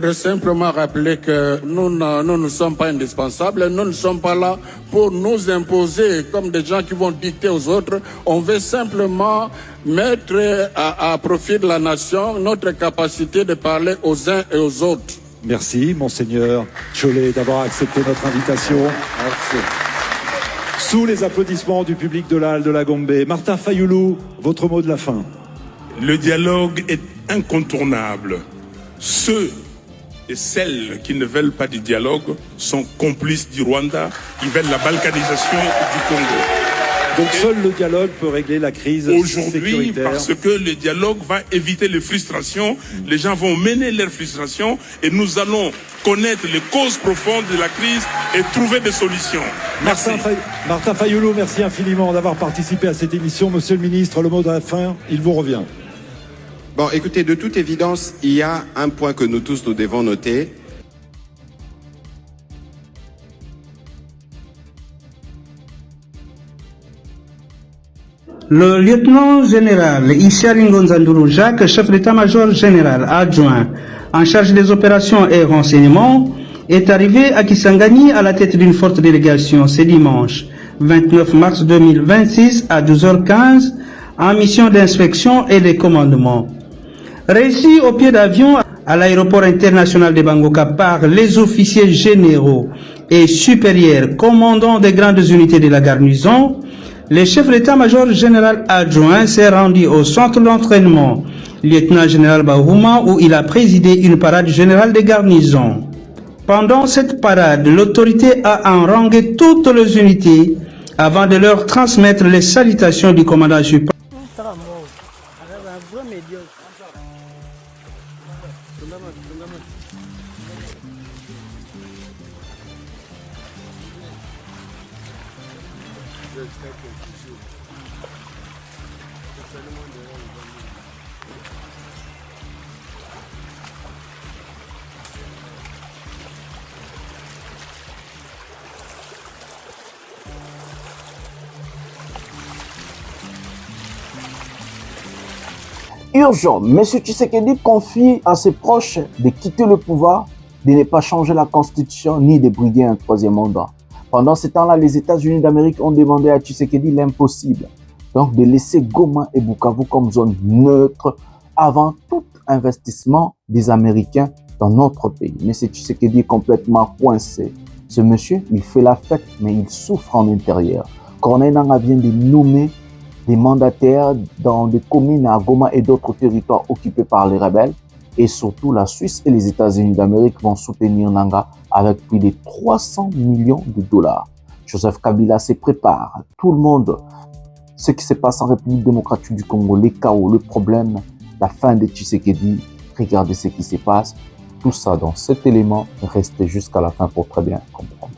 Je voudrais simplement rappeler que nous ne sommes pas indispensables, nous ne sommes pas là pour nous imposer comme des gens qui vont dicter aux autres. On veut simplement mettre à profit de la nation notre capacité de parler aux uns et aux autres. Merci, Monseigneur Tcholé, d'avoir accepté notre invitation. Merci. Sous les applaudissements du public de la Halle de la Gombe, Martin Fayoulou, votre mot de la fin. Le dialogue est incontournable. Ceux et celles qui ne veulent pas du dialogue sont complices du Rwanda, qui veulent la balkanisation du Congo. Donc seul le dialogue peut régler la crise aujourd'hui, sécuritaire. Parce que le dialogue va éviter les frustrations, les gens vont mener leurs frustrations et nous allons connaître les causes profondes de la crise et trouver des solutions. Merci. Martin Fayoulou, merci infiniment d'avoir participé à cette émission. Monsieur le ministre, le mot de la fin, il vous revient. Bon, écoutez, de toute évidence, il y a un point que nous tous, nous devons noter. Le lieutenant général Isharingo Nzanduru Jacques, chef d'état-major général adjoint en charge des opérations et renseignements, est arrivé à Kisangani à la tête d'une forte délégation ce dimanche 29 mars 2026 à 12h15 en mission d'inspection et de commandement. Réussi au pied d'avion à l'aéroport international de Bangoka par les officiers généraux et supérieurs commandants des grandes unités de la garnison, le chef d'état-major général adjoint s'est rendu au centre d'entraînement lieutenant général Bahouma où il a présidé une parade générale de garnison. Pendant cette parade, l'autorité a enrangé toutes les unités avant de leur transmettre les salutations du commandant suprême. Urgent, M. Tshisekedi confie à ses proches de quitter le pouvoir, de ne pas changer la constitution ni de briguer un troisième mandat. Pendant ce temps-là, les États-Unis d'Amérique ont demandé à Tshisekedi l'impossible, donc de laisser Goma et Bukavu comme zone neutre avant tout investissement des Américains dans notre pays. M. Tshisekedi est complètement coincé. Ce monsieur, il fait la fête, mais il souffre en intérieur. Corneille Nangaa vient de nommer des mandataires dans des communes à Goma et d'autres territoires occupés par les rebelles. Et surtout, la Suisse et les États-Unis d'Amérique vont soutenir Nangaa avec plus de 300 millions de dollars. Joseph Kabila se prépare. Tout le monde, ce qui se passe en République démocratique du Congo, les chaos, le problème, la fin de Tshisekedi, regardez ce qui se passe. Tout ça dans cet élément, restez jusqu'à la fin pour très bien comprendre.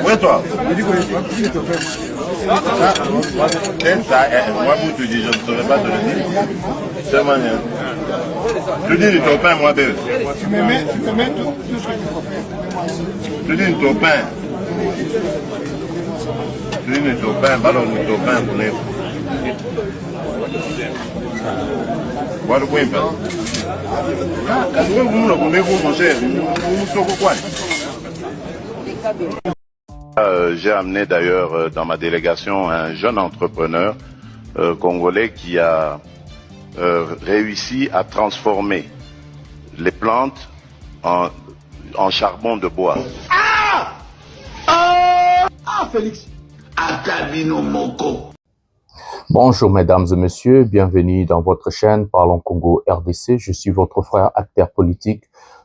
Ouais, toi. Moi, vous te dis, je ne saurais pas te le dire. Seulement, tu dis du topin, moi, belle. Tu me mets tout ce que tu fais. Tu dis du topin. Tu dis du topin, ballon du topin, vous n'êtes. Voilà, vous n'êtes pas. J'ai amené d'ailleurs dans ma délégation un jeune entrepreneur congolais qui a réussi à transformer les plantes en charbon de bois. Félix Akabino Moko. Bonjour mesdames et messieurs, bienvenue dans votre chaîne Parlons Congo RDC. Je suis votre frère acteur politique,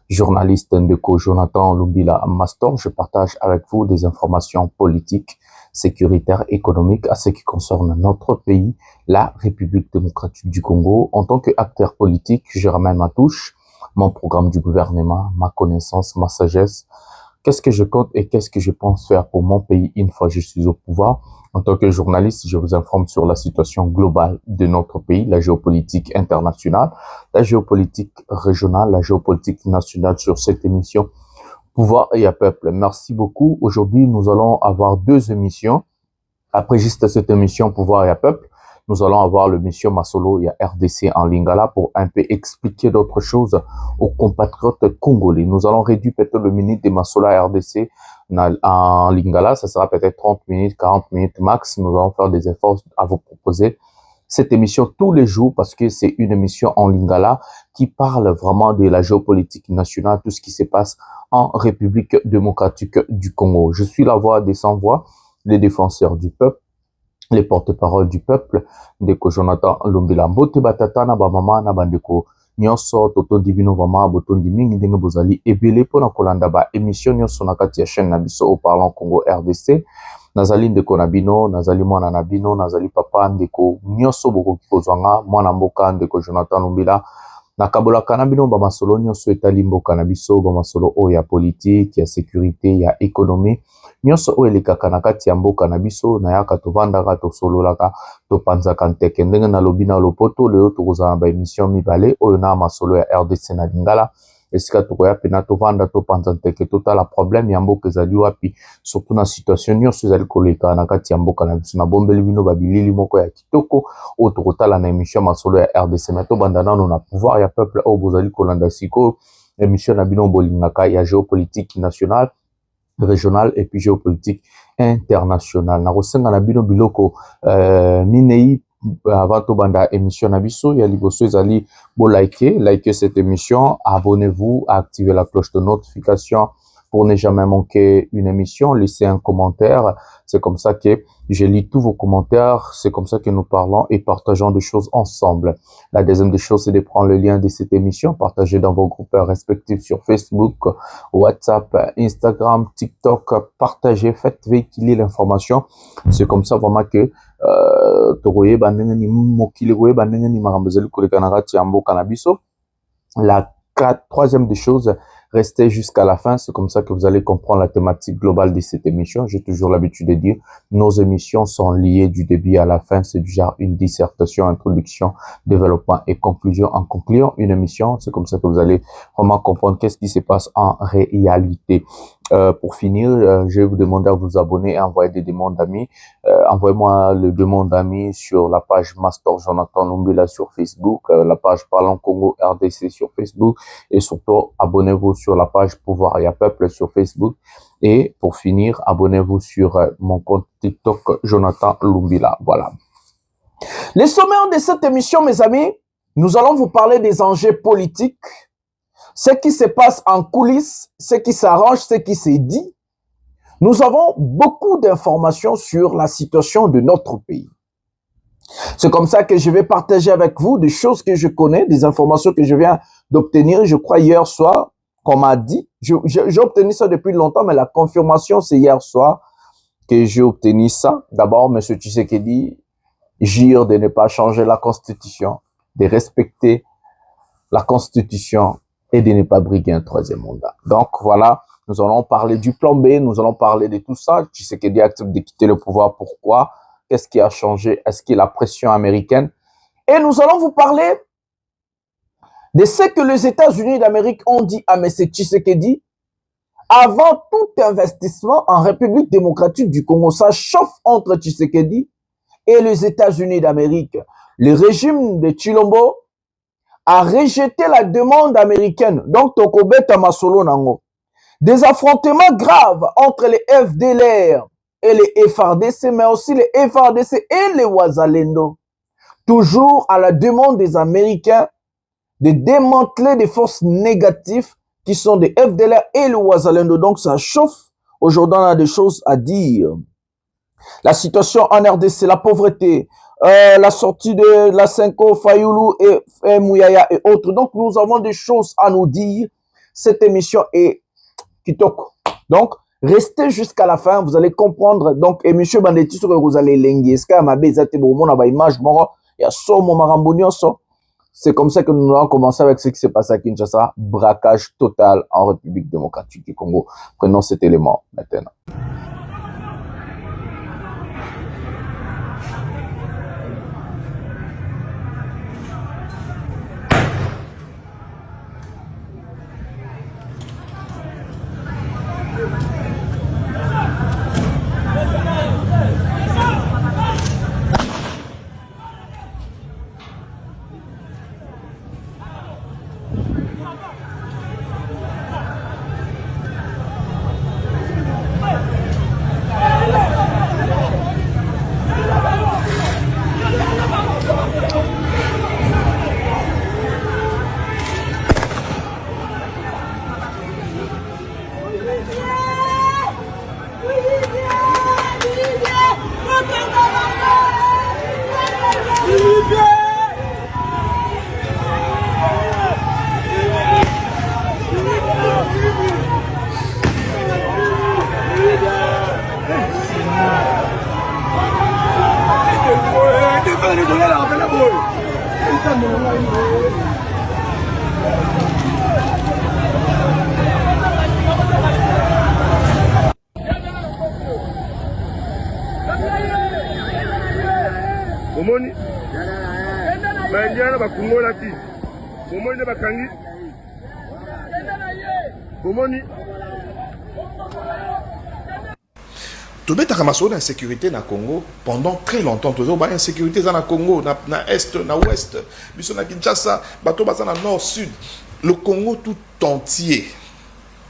journaliste Ndeko Jonathan Lumbila Mastor. Je partage avec vous des informations politiques, sécuritaires, économiques à ce qui concerne notre pays, la République démocratique du Congo. En tant qu'acteur politique, je ramène ma touche, mon programme du gouvernement, ma connaissance, ma sagesse. Qu'est-ce que je compte et qu'est-ce que je pense faire pour mon pays une fois que je suis au pouvoir? En tant que journaliste, je vous informe sur la situation globale de notre pays, la géopolitique internationale, la géopolitique régionale, la géopolitique nationale sur cette émission Pouvoir et à peuple. Merci beaucoup. Aujourd'hui, nous allons avoir deux émissions. Après juste cette émission Pouvoir et à peuple, nous allons avoir l'émission Masolo et RDC en Lingala pour un peu expliquer d'autres choses aux compatriotes congolais. Nous allons réduire peut-être le minute de Masolo à RDC en Lingala. Ça sera peut-être 30 minutes, 40 minutes max. Nous allons faire des efforts à vous proposer cette émission tous les jours parce que c'est une émission en Lingala qui parle vraiment de la géopolitique nationale, tout ce qui se passe en République démocratique du Congo. Je suis la voix des sans-voix, les défenseurs du peuple, les porte-parole du peuple, ndeko Jonathan Lumbila Mbote batata na ba mama na bandeko nyonso toto divino vama botondi mingi ndenge bozali ebele pona kolanda ba émission nyonso na kati ya chaîne na biso au Parlons Congo RDC. Nazali ndeko na bino, nazali mwana na bino, nazali papa ndeko nyonso bokoki kozwanga mwana mboka ndeko Jonathan Lumbila. Nakabolaka na bino ba masolo nyonso etali mboka na biso, ba masolo o ya politique, ya sécurité, ya économie. Nyonso o elekaka na kati ya mboka na biso, na yaka tovandaka, tosololaka, topanzaka nteke. Ndenge na lobi na lopoto, leo tokozala ba émission mibale, oyo na masolo ya RDC na Lingala. Esika tokoya pena tovanda topanza nteke totala problème ya mboka ezali wapi, surtout na situation nyonso ezali koleka na kati ya mboka na biso. Na bombeli bino babilili moko ya kitoko oyo tokotala na émission masolo ya RDC. Mais tobanda nano na pouvoir ya peuple oyo bozali kolanda siko émission na bino bolingaka ya géopolitique nationale, régionale et puis géopolitique internationale. Na kosenga na bino biloko minei avant to banda émission na biso ya liboso ezali bo likez cette émission, abonnez-vous, activez la cloche de notification pour ne jamais manquer une émission, laissez un commentaire. C'est comme ça que je lis tous vos commentaires, c'est comme ça que nous parlons et partageons des choses ensemble. La deuxième des choses, c'est de prendre le lien de cette émission, partager dans vos groupes respectifs sur Facebook, WhatsApp, Instagram, TikTok, partagez, faites véhiculer l'information. C'est comme ça vraiment que la troisième des choses, restez jusqu'à la fin, c'est comme ça que vous allez comprendre la thématique globale de cette émission. J'ai toujours l'habitude de dire, nos émissions sont liées du début à la fin, c'est du genre une dissertation, introduction, développement et conclusion. En concluant une émission, c'est comme ça que vous allez vraiment comprendre qu'est-ce qui se passe en réalité. Pour finir, je vais vous demander à vous abonner et envoyer des demandes d'amis. Envoyez-moi le demande d'amis sur la page Master Jonathan Lumbila sur Facebook, la page Parlons Congo RDC sur Facebook et surtout abonnez-vous sur la page Pouvoir et à Peuple sur Facebook. Et pour finir, abonnez-vous sur mon compte TikTok Jonathan Lumbila. Voilà. Les sommaires de cette émission, mes amis, nous allons vous parler des enjeux politiques, ce qui se passe en coulisses, ce qui s'arrange, ce qui s'est dit. Nous avons beaucoup d'informations sur la situation de notre pays. C'est comme ça que je vais partager avec vous des choses que je connais, des informations que je viens d'obtenir, je crois hier soir, qu'on m'a dit. J'ai obtenu ça depuis longtemps, mais la confirmation, c'est hier soir que j'ai obtenu ça. D'abord, M. Tshisekedi jure de ne pas changer la Constitution, de respecter la Constitution et de ne pas briguer un troisième mandat. Donc voilà, nous allons parler du plan B, nous allons parler de tout ça. Tshisekedi accepte de quitter le pouvoir, pourquoi? Qu'est-ce qui a changé? Est-ce qu'il y a la pression américaine? Et nous allons vous parler de ce que les États-Unis d'Amérique ont dit à M. Tshisekedi avant tout investissement en République démocratique du Congo. Ça chauffe entre Tshisekedi et les États-Unis d'Amérique. Le régime de Tshilombo a rejeté la demande américaine. Donc, Tokobeta Masolo Nango. Des affrontements graves entre les FDLR et les FARDC, mais aussi les FARDC et les Wazalendo. Toujours à la demande des Américains de démanteler des forces négatives qui sont des FDLR et le Wazalendo. Donc, ça chauffe. Aujourd'hui, on a des choses à dire. La situation en RDC, la pauvreté, la sortie de la Senko, Fayoulou et Mouyaya et autres. Donc, nous avons des choses à nous dire. Cette émission est kitoko. Donc, restez jusqu'à la fin, vous allez comprendre. Donc, et monsieur Bandetti, ce que vous allez lenguer, est-ce qu'il y a ma bête, image, il y a son moment c'est comme ça que nous allons commencer avec ce qui s'est passé à Kinshasa. Braquage total en République démocratique du Congo. Prenons cet élément maintenant. Omoni Mandiana bakungola ti Omoni bakangi Omoni Tobeta kamaso na insécurité na Congo pendant très longtemps toujours ba insécurité za na Congo na est na ouest biso na Kinshasa bato baza na nord sud le Congo tout entier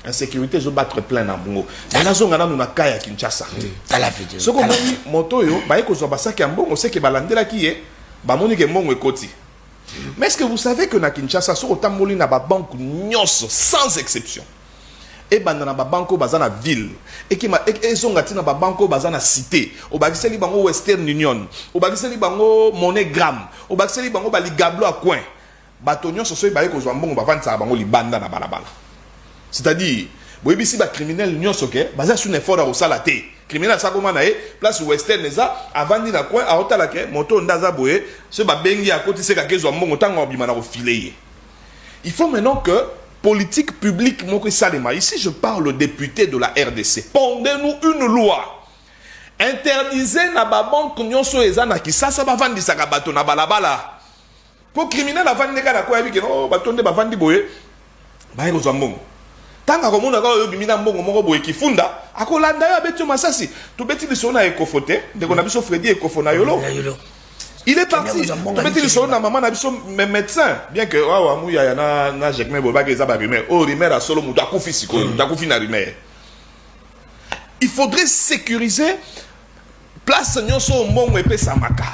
insécurité zo battre plein na bongo na zonga na na kaya Kinshasa tala video soko moni moto yo ba eko zo basaki ya mbongo seke balandela ki ye ba moni ke mbongo ekoti. Mais est-ce que vous savez que na Kinshasa so otamboli na ba banque nyonso sans exception et bandana ba banko baza na ville et qui ma ezonga tina ba banko baza na cité o bakiseli bango Western Union o bakiseli bango MoneyGram o bakiseli bango ba ligablo a coin bato nyonso so ba eko zo mbongo ba vantsa bango libanda na balabala. C'est-à-dire boyebisi ba criminel nyonso ke baza sur effort au salaté criminel ça comment na place Western neza avandi na coin a otala ke moto ndaza boye se ba bengi a côté se ka kezo mbongo tanga obima na ko filer. Il faut maintenant que politique publique, ici je parle aux députés de la RDC. Pondez-nous une loi. Interdisez na ba banque nyonso ezana ki ça va vendre sa bato na balabala. Pour criminel avandi ka na ko yabi ke no batonde ba vandi boye. Ba eko zambongo. Tanga ko mona ka yo bimina mbongo moko boye ki funda. Akolanda yo beto masasi. To beti biso na ekofote, de ko na biso Freddy ekofona yolo. Il est parti. Tu mettez le son à maman, mes médecins. Bien que, na jekme boba que ça va rumeur. Oh, rumeur à solo mouta koufi siko, mouta koufi na rumeur. Il faudrait sécuriser place nyonso mbongo epé samaka.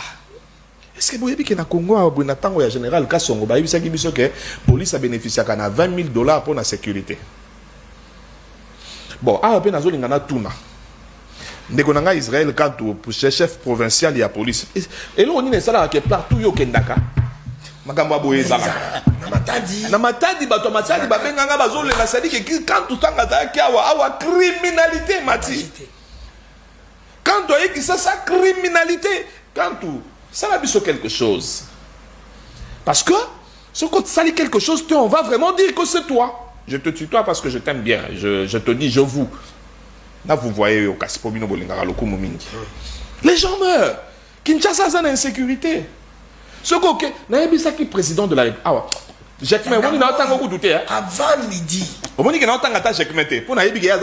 Est-ce que vous voyez que na Congo a na tango ya général Kasongo ba yebisa ki biso que police a bénéficié kana $20,000 pour la sécurité. Bon, a pe na zo lingana tuna. Ndeko nanga Israël quand pour chef provincial ya police et là on est ça là que partout yo kendaka makambo boye zala na matadi bato matadi ba benganga bazole na sadi que quand tout tanga za awa criminalité mati quand on est que ça criminalité quand tout ça va biso quelque chose parce que ce quand ça dit quelque chose on va vraiment dire que c'est toi. Je te tutoie parce que je t'aime bien, je te dis je vous. Là, vous voyez, les gens meurent. Kinshasa a une insécurité. Ce que le président de la République. Ah, Jacquemin, on a douté. Avant midi. On a dit que on a Jacquemin. Pour na yebi y a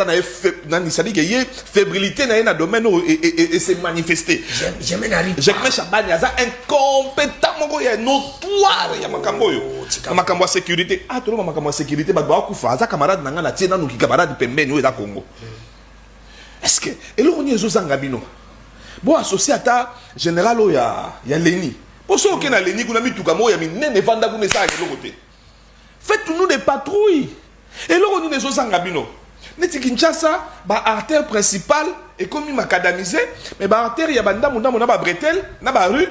fébrilité dans le domaine et s'est manifesté. Jacquemin Chabani a incompétent, il est notoire. Il y a makambo sécurité. Ah, tout le monde makambo sécurité. Bah, kufa. Aza camarade nanga na tiena nous qui camarade pembe nous da Congo. Est-ce que et là on y est aux Angabino bon associé à ta général il y a Leni pour ceux qui na Leni kuna mi tukamo ya mi nene vanda kuna ça de côté faites-nous des patrouilles et là on y est aux Angabino neti Kinshasa ba artère principale et comme il macadamisé mais ba artère ya banda munda mona ba bretel na ba rue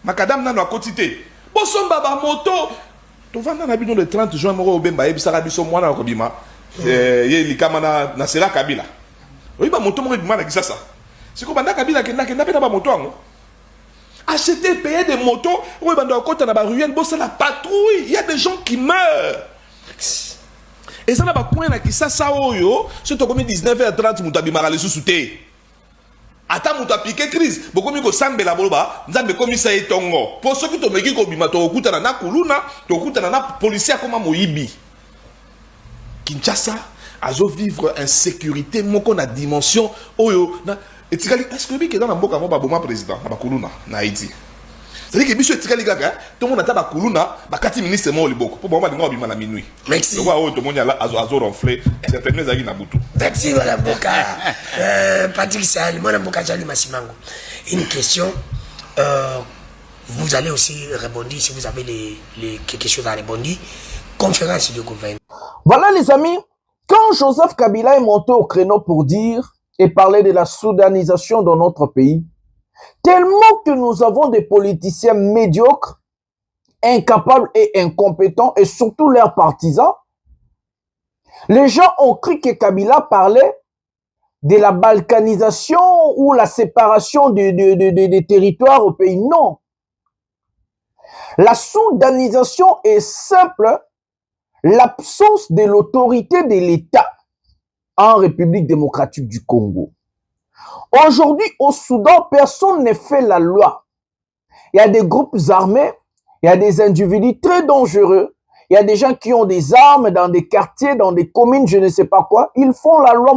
Macadam n'a pas quotité. Bosomba ba moto. Tu vas dans le 30 juin, Moro Bemba, et Bissara Bisso, moi, na Kobima. Likama na Sera Kabila. Oui, bah, moto, moi, qui ça. C'est comme Banda Kabila qui n'a pas moto. Acheter, payer des motos. Oui, bah, dans le côté, dans la ruelle, bosser la patrouille. Il y a des gens qui meurent. Et ça n'a pas point qui ça, yo. C'est comme 19h30, Moutabimara, les sous-soutés. Ata muta piqué crise beaucoup mieux que sambe la boloba nzambe komi sa etongo pour ceux qui to meki ko bima to okutana na kuluna to okutana na policier comme moyibi Kinshasa azo vivre insécurité moko na dimension oyo na etikali est-ce que biki dans la mboka mo ba boma président na kuluna na Haïti c'est que biso etikali kaka tout monde ata ba kuluna ba kati ministre mo liboko pour boma dingo bima na minuit merci to wa o to monya azo ronfler certainement zaki na butu merci voilà mboka Patrick Sall moi na mboka Jali Masimango une question vous allez aussi répondre si vous avez quelque chose à répondre conférence de gouvernement. Voilà les amis, quand Joseph Kabila est monté au créneau pour dire et parler de la soudanisation dans notre pays, tellement que nous avons des politiciens médiocres, incapables et incompétents, et surtout leurs partisans, les gens ont cru que Kabila parlait de la balkanisation ou la séparation des territoires au pays. Non. La soudanisation est simple, l'absence de l'autorité de l'État en République démocratique du Congo. Aujourd'hui, au Soudan, personne ne fait la loi. Il y a des groupes armés, il y a des individus très dangereux, il y a des gens qui ont des armes dans des quartiers, dans des communes, je ne sais pas quoi. Ils font la loi.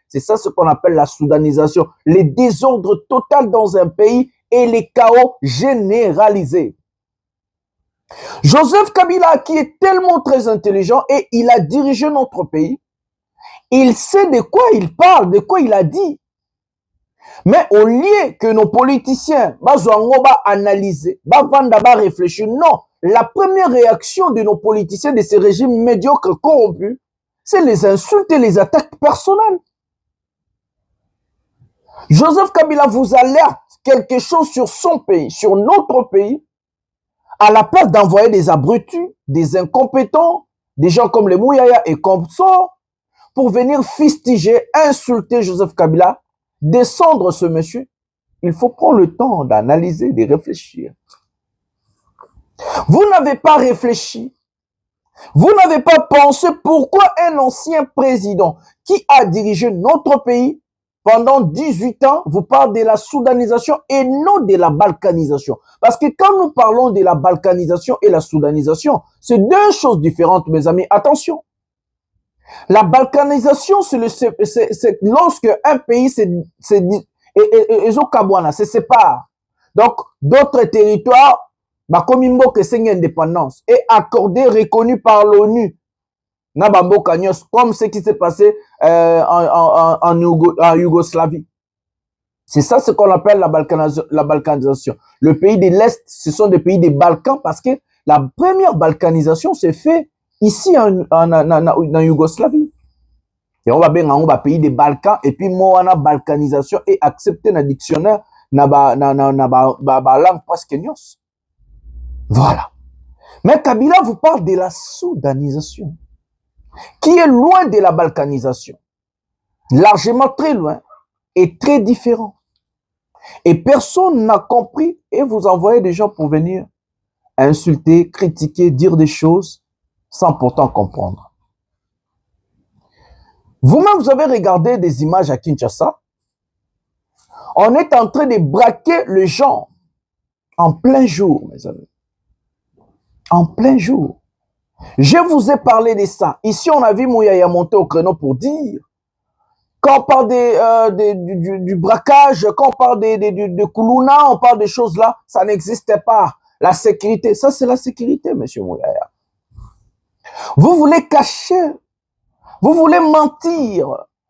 C'est ça ce qu'on appelle la soudanisation. Le désordre total dans un pays et les chaos généralisés. Joseph Kabila, qui est tellement très intelligent et il a dirigé notre pays, il sait de quoi il parle, de quoi il a dit. Mais au lieu que nos politiciens analyser, réfléchir, non. La première réaction de nos politiciens de ces régimes médiocres corrompus, c'est les insultes et les attaques personnelles. Joseph Kabila vous alerte quelque chose sur son pays, sur notre pays, à la place d'envoyer des abrutis, des incompétents, des gens comme les Mouyaya et comme ça, pour venir fustiger, insulter Joseph Kabila, descendre ce monsieur, il faut prendre le temps d'analyser, de réfléchir. Vous n'avez pas réfléchi. Vous n'avez pas pensé pourquoi un ancien président qui a dirigé notre pays pendant 18 ans vous parle de la soudanisation et non de la balkanisation. Parce que quand nous parlons de la balkanisation et la soudanisation, c'est deux choses différentes, mes amis. Attention. La balkanisation, c'est lorsque un pays se sépare. Donc, d'autres territoires, que c'est une indépendance, est accordé, reconnu par l'ONU. Comme ce qui s'est passé en Yougoslavie. C'est ça ce qu'on appelle la balkanisation. Le pays de l'Est, ce sont des pays des Balkans parce que la première balkanisation s'est faite ici en Yougoslavie. Et on va bien en pays des Balkans et puis moi la balkanisation est acceptée dans le dictionnaire na langue presque nyos. Voilà. Mais Kabila vous parle de la soudanisation qui est loin de la balkanisation. Largement très loin et très différent. Et personne n'a compris et vous envoyez des gens pour venir insulter, critiquer, dire des choses sans pourtant comprendre. Vous-même, vous avez regardé des images à Kinshasa. On est en train de braquer les gens en plein jour, mes amis. En plein jour. Je vous ai parlé de ça. Ici, on a vu Mouyaya monter au créneau pour dire quand on parle du braquage, quand on parle de Koulouna, on parle des choses là, ça n'existait pas. La sécurité, ça c'est la sécurité, monsieur Mouyaya. Vous voulez cacher, vous voulez mentir,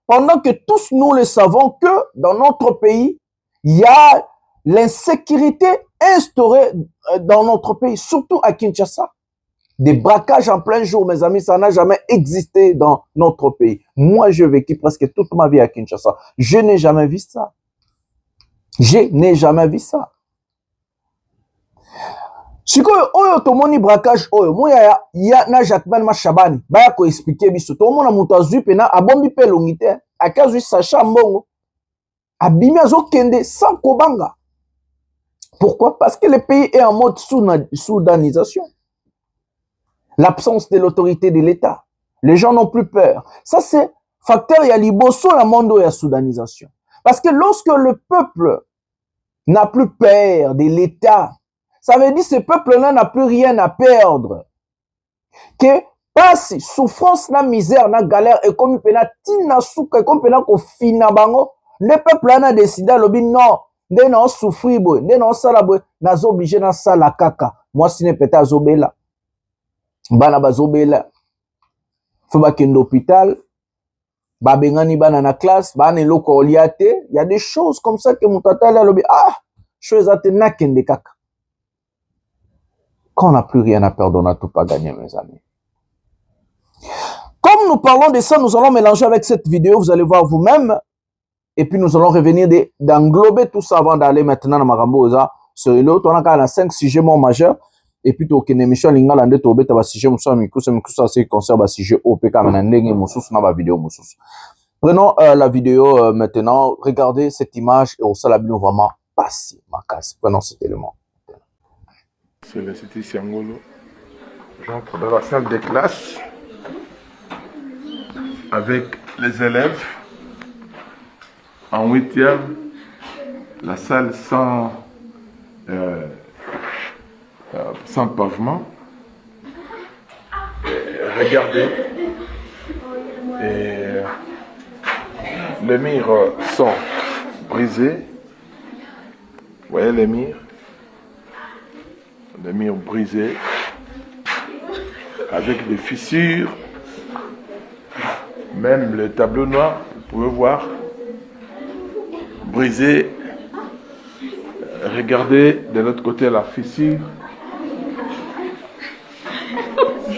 pendant que tous nous le savons que dans notre pays, il y a l'insécurité instaurée dans notre pays, surtout à Kinshasa. Des braquages en plein jour, mes amis, ça n'a jamais existé dans notre pays. Moi, j'ai vécu presque toute ma vie à Kinshasa. Je n'ai jamais vu ça. Je n'ai jamais vu ça. Sikoyo oyo tomoni braquage oyo moya ya na Jacquemin Machabani baya ko expliquer biso tomona muto azui pena abombi pe longite akazui sacha mbongo abimi azokende sans kobanga. Pourquoi? Parce que le pays est en mode soudanisation. L'absence de l'autorité de l'État. Les gens n'ont plus peur. Ça c'est facteur ya liboso la mondo ya soudanisation. Parce que lorsque le peuple n'a plus peur de l'État, ça veut dire que ce peuple-là n'a plus rien à perdre. Que passe souffrance, na misère, na galère, et comme il peut tina souka, comme il peut fina bango, le peuple a décidé lobi non, de non souffrir boy, de non sala boy, na zo obligé na sala kaka. Moi si ne peut pas zobela, bana bazobela, faut ba kendo hôpital, ba bengani bana na classe, bana loko oliate, il y a des choses comme ça que mon tata là lobi ah, chose ate na kende kaka. Quand on n'a plus rien à perdre, on n'a tout pas gagné, mes amis. Comme nous parlons de ça, nous allons mélanger avec cette vidéo, vous allez voir vous-même. Et puis nous allons revenir d'englober tout ça avant d'aller maintenant dans Maramboza. Sur l'autre, on a 5 sujets majeurs. Et puis, tu as une émission, tu as un sujet, c'est concerne un sujet OPK, prenons la vidéo maintenant. Regardez cette image et on s'en a vraiment passé ma casse. Prenons cet élément. C'est l'Institut Siangolo. J'entre dans la salle de classe avec les élèves en 8e, la salle sans pavement. Regardez, et les murs sont brisés. Vous voyez les murs? Les murs brisés, avec des fissures, même le tableau noir, vous pouvez voir, brisé. Regardez de l'autre côté la fissure,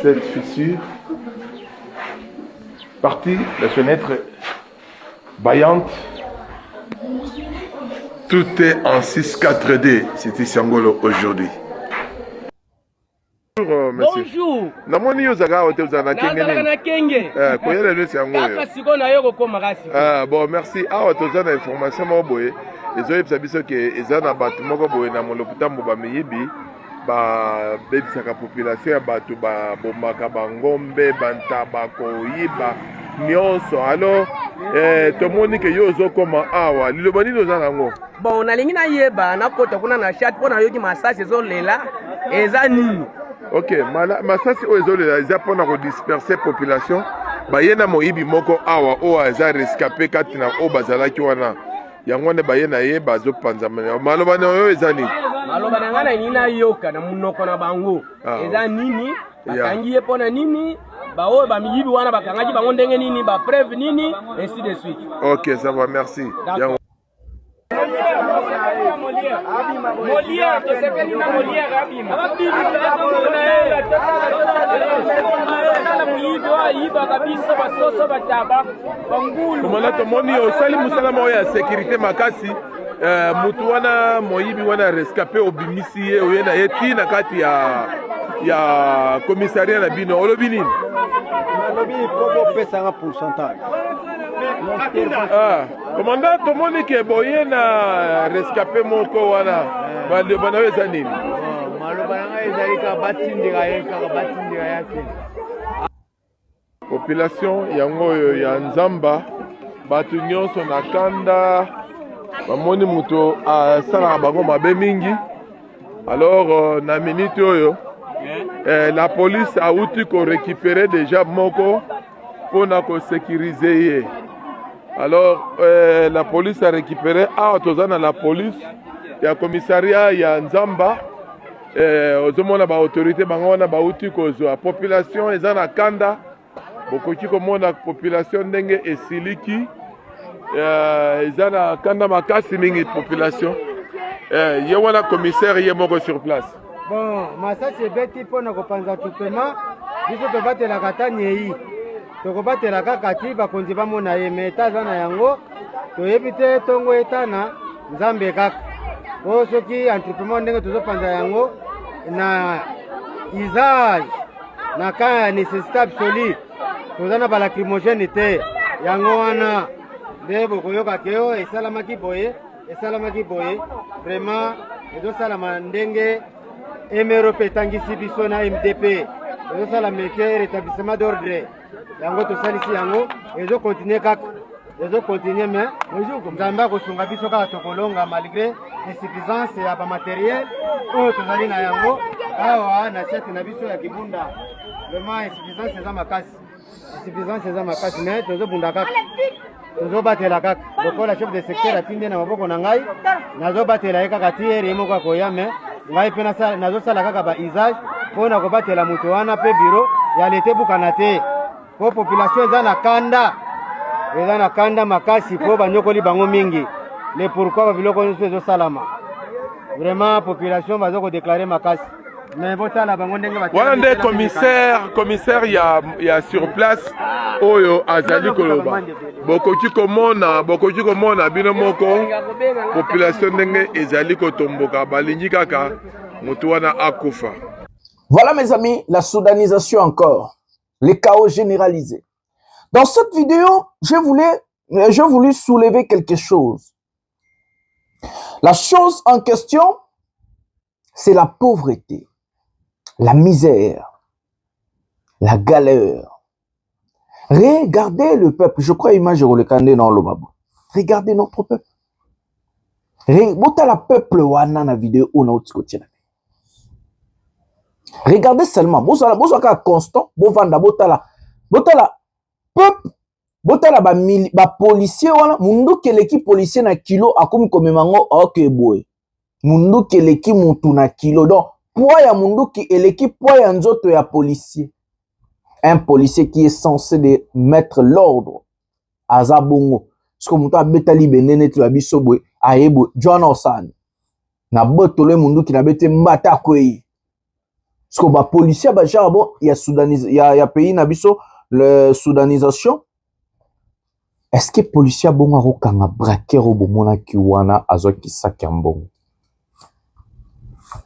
cette fissure, partie, les fenêtres baillantes, tout est en 6-4D, c'était Siangolo aujourd'hui. Bonjour. Namoni yozaga hotel zana kenge. Koyele le Siango. Kaka siko na yo ko makasi. Bon merci. Awa tozana information mo boye. Ezoyeb sabiso ke ezana batu moko boye na molopita mboba miyibi ba bebisaka population ya batu ba bomaka bangombe bantaba koyiba nyonso. Alors tomoni ke yo zokoma awa liloba nini ozana ngo. Bon nalingi na yeba na kota kuna na chat pona yoki masasi ezolela eza nini. Ok, masasi oyo ezolela eza mpona kodisperse population baye na moyibi moko awa oyo eza rescapé kati na oyo bazalaki wana yango wana baye na ye bazopanzama. Maloba na oyo eza nini? Maloba na ngai nini nayoka na munoko na bango eza nini bakangi ye mpona nini baoyo bamiyibi wana bakangaki bango ndenge nini bapreuve nini ainsi de suite. Ok, ça va, merci. Molière, tu sais que nous avons Molière Komanda tomoni osali musala moko ya sécurité makasi mutu wana moyibi wana rescapé obimisi ye oye na ye ti na kati ya commissariat na bino olobi nini? Nalobi kobo pesanga pourcentage. Komanda tomoni ke boye na rescapé moko wana baloba na yo eza nini? Maloba na ngai ezali kaka batindika ye kaka batindika yake. Population yango oyo ya Nzamba batu nyonso na kanda bamoni mutu asalaka bango mabe mingi. Alors na minute oyo la police auti ko récupérer déjà moko pona ko sécuriser ye. Alors la police a récupéré tozana la police ya commissariat ya Nzamba ozomona ba autorité bango wana bauti kozwa population eza na kanda bokoki komona population ndenge esiliki eza na kanda makasi mingi population ye wana commissaire ye moko sur place. Bon masasi ebeti mpona kopanza tupema biso tobatelaka ta nyei tokobatela kaka ti bakonzi bamona ye me eta aza na yango toyebi te ntongo etana nzambe kaka po soki entrepreneur ndenge tozopanza yango na usage na ka ya nécessité absolue toza na balacrymogène te yango wana nde bokoyoka keo esalamaki boye vraiment ezosalama ndenge emero mpe etangisi biso na mdp ezosala métier rétablissement d'ordre yango tosalisi yango ezokontinue kaka ezokontinue mais nzambe akosunga biso kaka tokolonga malgré insuffisance ya bamateriel oyo tozali na yango awa na siate na biso ya kibunda vraiment insuffisance eza makasi mais tozobunda kaka tozobatela kaka lokola chef de secteur atinde na maboko na ngai nazobatela ye kaka ti ere moko akoya me ngai mpe nazosala kaka bausage mpo na kobatela moto wana mpe biro ya lete bukana te mpo population eza na kanda makasi mpo banyokoli bango mingi le pourquoi babiloko nyonso ezosalama vraiment population baza kodeklare makasi mais botala bango ndenge wana nde commissaire ya sur place oyo azali koloba bokoki komona bino moko population ndenge ezali kotomboka balingi kaka moto wana akufa. Voilà mes amis, la soudanisation encore, les chaos généralisés. Dans cette vidéo, je voulais soulever quelque chose. La chose en question, c'est la pauvreté, la misère, la galère. Regardez le peuple. Je crois image le candé dans le babo. Regardez notre peuple. Regardez peuple wana na vidéo na otikotina. Regardez seulement. Bozaka constant, bovanda botala peuple, botala ba policier wana mundu keleki policier na kilo akomi komemango ok boy. Mundu keleki mutu na kilo. Donc poids ya mundu ki eleki poids ya nzoto ya policier. Un policier qui est censé de mettre l'ordre à Zabongo. Parce que mutu abetali benene tu abiso boy ayebo John Osan. Na botole mundu ki na bete mbata kwei. Parce que ba policier ba jarbo il y a pays na biso le soudanisation. Est-ce que policier bongo rokanga braquero bomona ki wana azoki sakambongo?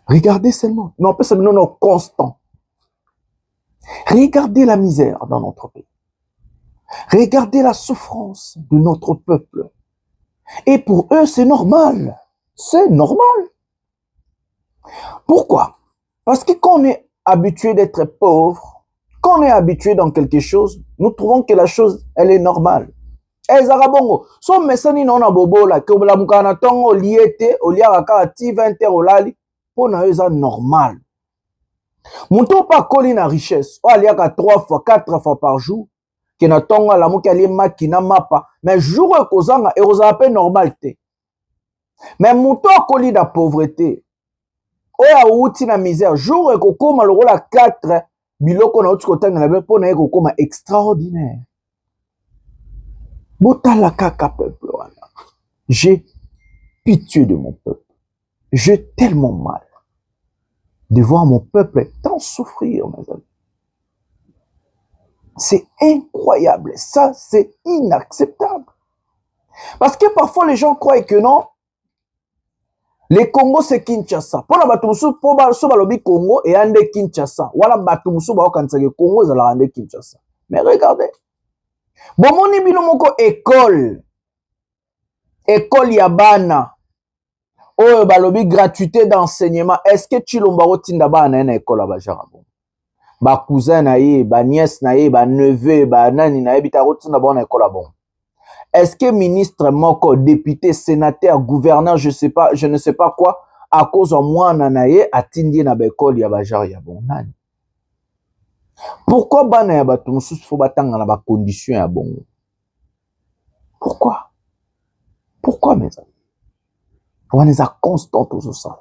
Regardez seulement. Non, pas seulement non constant. Regardez la misère dans notre pays. Regardez la souffrance de notre peuple. Et pour eux, c'est normal. C'est normal. Pourquoi? Parce que quand on est habitué d'être pauvre, quand on est habitué dans quelque chose, nous trouvons que la chose, elle est normale. Eh, Zarabongo, son messani non a bobo la, que la mukana tongo liete, o liaraka ati 20 € lali, pour na eza normal. Mouton pas coller na richesse, o liaka 3 fois, 4 fois par jour, qui na tongo la muka li makina mapa, mais jour e kozanga, e oza pe normalité. Mais mouton coller da pauvreté, oya outi na misère, jour e kokoma le rôle à 4, biloko na outi kotanga na be, pour na e kokoma extraordinaire. Botala kaka peuple wana. J'ai pitié de mon peuple. J'ai tellement mal de voir mon peuple tant souffrir, mes amis. C'est incroyable. Ça, c'est inacceptable. Parce que parfois, les gens croient que non, les Congo, c'est Kinshasa. Pour la Batumusu, pour le Congo, et ande Kinshasa. Voilà, Batumusu, le Congo, ils allent Kinshasa. Mais regardez. Bomoni bino moko école yabana oyo balobi gratuité d'enseignement. Est-ce que Chilomba otinda bana na école ba jarabo ba cousin na ye ba nièce na ye ba neveu ba nani na ye bita otinda bana école bon? Est-ce que ministre moko député sénateur gouverneur je ne sais pas quoi à cause de moi na ye atindi na ba école ya ba jarabo nani? Pourquoi bana ya bato mususu faut batanga na ba condition ya bongo? Pourquoi? Pourquoi mes amis? On est à constant tout ça.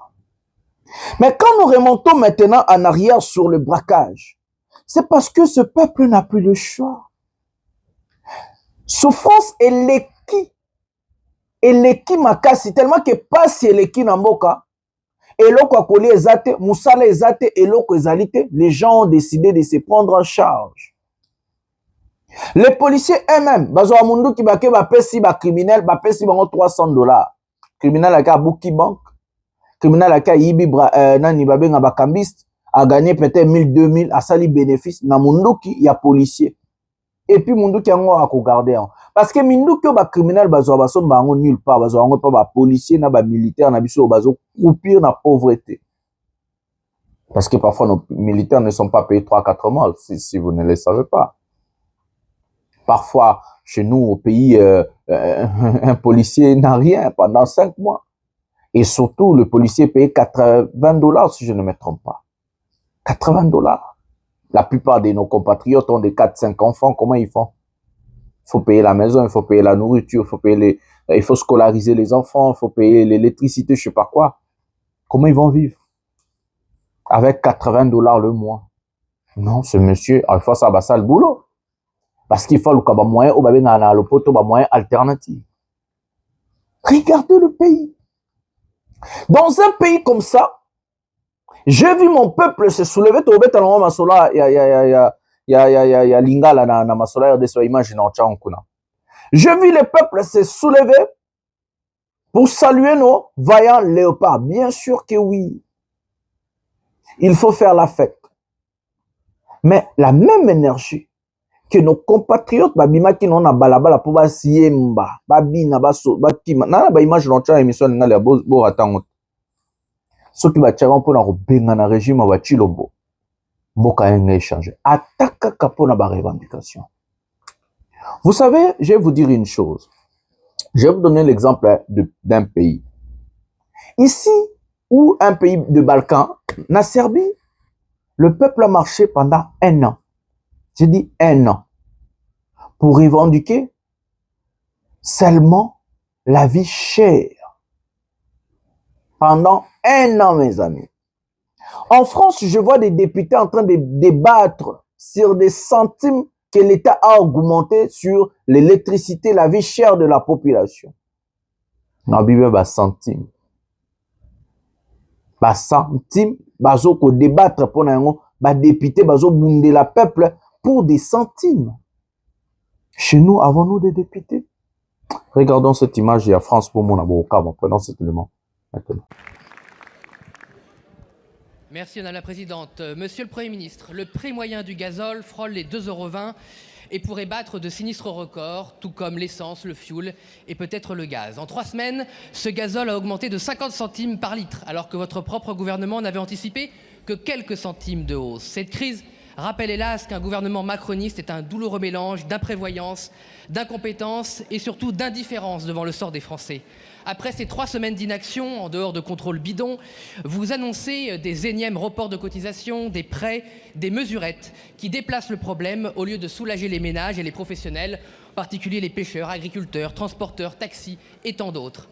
Mais quand nous remontons maintenant en arrière sur le braquage, c'est parce que ce peuple n'a plus le choix. Souffrance et leki makasi tellement que passe leki na mboka. Eloko akoli ezate, musala ezate, eloko ezalite, les gens ont décidé de se prendre en charge. Les policiers eux-mêmes, bazo amundu ki bake ba pesi ba criminel, ba pesi bango $300. criminel aka Bouki Bank, criminel aka Yibi Nani Babenga Bakambiste, a gagné peut-être 1000, 2000, a sali bénéfice, na munduki, il y a policier. Et puis munduki yango a regarder. Parce que munduki ba criminel bazo baso bango nulle part, bazo yango pas ba policier na ba militaire na biso bazo croupir na pauvreté. Parce que parfois nos militaires ne sont pas payés 3-4 mois, si vous ne le savez pas. Parfois, chez nous, au pays, un policier n'a rien pendant 5 mois. Et surtout, le policier paye $80, si je ne me trompe pas. $80. La plupart de nos compatriotes ont des 4-5 enfants. Comment ils font? Il faut payer la maison, il faut payer la nourriture, il faut scolariser les enfants, il faut payer l'électricité, je sais pas quoi. Comment ils vont vivre? Avec $80 le mois. Non, ce monsieur, il faut ça, le boulot. Parce qu'il faut le moyen, le moyen alternatif. Regardez le pays. Dans un pays comme ça, j'ai vu mon peuple se soulever. J'ai vu le peuple se soulever pour saluer nos vaillants léopards. Bien sûr que oui. Il faut faire la fête. Mais la même énergie que nos compatriotes babima qui n'ont pas balabala pour basiemba babina baso batima na ba image dans cha émission ngala bo ratango ceux qui va tirer pour na benga na régime wa Chilombo mboka yenga échanger attaque kapona ba revendication. Vous savez, je vais vous dire une chose. Je vais vous donner l'exemple d'un pays. Ici où un pays de Balkan, la Serbie, le peuple a marché pendant 1 an. J'ai dit 1 an. Pour revendiquer seulement la vie chère. Pendant 1 an, mes amis. En France, je vois des députés en train de débattre sur des centimes que l'État a augmenté sur l'électricité, la vie chère de la population. Non, Bible, bah, centime. Bah, centime, bah, ko débattre pour n'ayons, bah, député, bah, bounder la peuple pour des centimes. Chez nous, avons-nous des députés? Regardons cette image, il y a France pour mon avocat, prenons cet élément maintenant. Merci Madame la Présidente. Monsieur le Premier ministre, le prix moyen du gazole frôle les 2,20 € et pourrait battre de sinistres records, tout comme l'essence, le fioul et peut-être le gaz. En 3 semaines, ce gazole a augmenté de 50 centimes par litre, alors que votre propre gouvernement n'avait anticipé que quelques centimes de hausse. Cette crise rappelle hélas qu'un gouvernement macroniste est un douloureux mélange d'imprévoyance, d'incompétence et surtout d'indifférence devant le sort des Français. Après ces 3 semaines d'inaction, en dehors de contrôles bidons, vous annoncez des énièmes reports de cotisations, des prêts, des mesurettes qui déplacent le problème au lieu de soulager les ménages et les professionnels, en particulier les pêcheurs, agriculteurs, transporteurs, taxis et tant d'autres.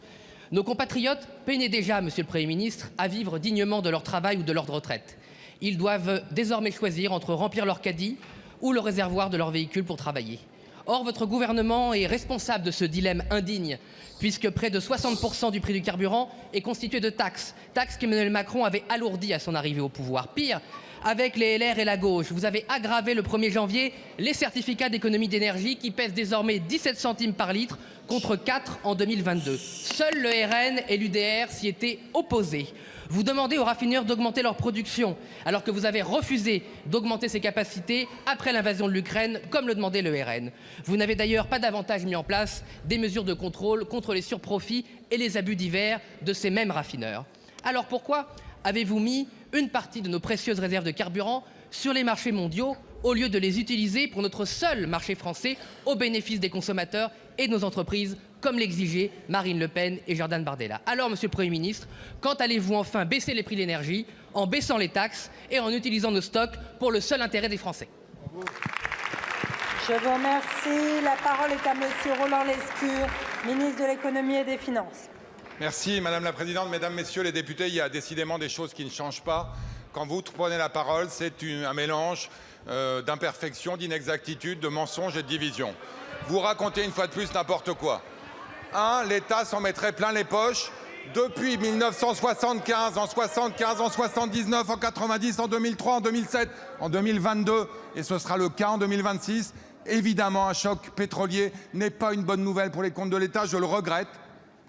Nos compatriotes peinaient déjà, Monsieur le Premier ministre, à vivre dignement de leur travail ou de leur retraite. Ils doivent désormais choisir entre remplir leur caddie ou le réservoir de leur véhicule pour travailler. Or, votre gouvernement est responsable de ce dilemme indigne, puisque près de 60% du prix du carburant est constitué de taxes, taxes qu'Emmanuel Macron avait alourdies à son arrivée au pouvoir. Pire, avec les LR et la gauche, vous avez aggravé le 1er janvier les certificats d'économie d'énergie qui pèsent désormais 17 centimes par litre contre 4 en 2022. Seuls le RN et l'UDR s'y étaient opposés. Vous demandez aux raffineurs d'augmenter leur production, alors que vous avez refusé d'augmenter ses capacités après l'invasion de l'Ukraine, comme le demandait le RN. Vous n'avez d'ailleurs pas davantage mis en place des mesures de contrôle contre les surprofits et les abus divers de ces mêmes raffineurs. Alors pourquoi avez-vous mis une partie de nos précieuses réserves de carburant sur les marchés mondiaux au lieu de les utiliser pour notre seul marché français au bénéfice des consommateurs et de nos entreprises, comme l'exigeaient Marine Le Pen et Jordan Bardella? Alors, Monsieur le Premier ministre, quand allez-vous enfin baisser les prix de l'énergie en baissant les taxes et en utilisant nos stocks pour le seul intérêt des Français? Je vous remercie. La parole est à Monsieur Roland Lescure, ministre de l'Économie et des Finances. Merci Madame la Présidente, Mesdames, Messieurs les députés. Il y a décidément des choses qui ne changent pas. Quand vous prenez la parole, c'est un mélange d'imperfections, d'inexactitudes, de mensonges et de divisions. Vous racontez une fois de plus n'importe quoi. L'État s'en mettrait plein les poches depuis 1975, en 75, en 79, en 90, en 2003, en 2007, en 2022, et ce sera le cas en 2026. Évidemment, un choc pétrolier n'est pas une bonne nouvelle pour les comptes de l'État, je le regrette.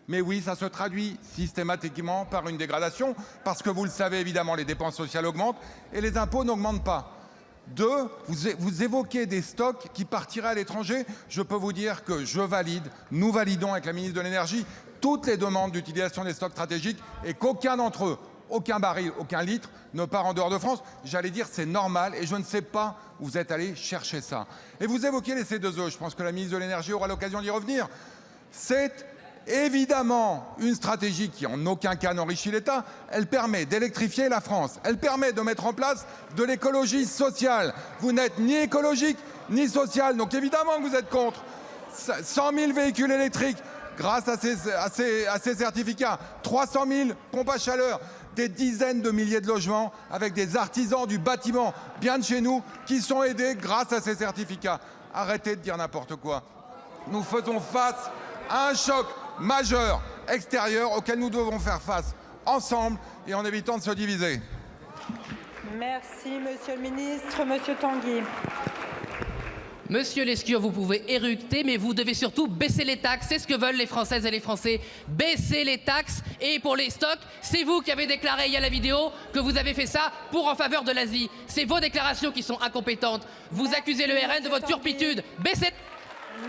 Mais oui, ça se traduit systématiquement par une dégradation, parce que vous le savez évidemment, les dépenses sociales augmentent et les impôts n'augmentent pas. Deux, vous évoquez des stocks qui partiraient à l'étranger. Je peux vous dire que je valide, nous validons avec la ministre de l'Énergie toutes les demandes d'utilisation des stocks stratégiques et qu'aucun d'entre eux, aucun baril, aucun litre ne part en dehors de France. J'allais dire c'est normal et je ne sais pas où vous êtes allé chercher ça. Et vous évoquez les C2E, je pense que la ministre de l'Énergie aura l'occasion d'y revenir. C'est évidemment une stratégie qui en aucun cas n'enrichit l'État. Elle permet d'électrifier la France. Elle permet de mettre en place de l'écologie sociale. Vous n'êtes ni écologique ni social, donc évidemment que vous êtes contre. 100 000 véhicules électriques grâce à ces certificats, 300 000 pompes à chaleur, des dizaines de milliers de logements avec des artisans du bâtiment bien de chez nous qui sont aidés grâce à ces certificats. Arrêtez de dire n'importe quoi. Nous faisons face à un choc majeur extérieur auquel nous devons faire face ensemble et en évitant de se diviser. Merci, Monsieur le Ministre. Monsieur Tanguy. Monsieur Lescure, vous pouvez éructer, mais vous devez surtout baisser les taxes. C'est ce que veulent les Françaises et les Français. Baisser les taxes. Et pour les stocks, c'est vous qui avez déclaré, il y a la vidéo, que vous avez fait ça en faveur de l'Asie. C'est vos déclarations qui sont incompétentes. Vous accusez le RN de votre turpitude. Baissez...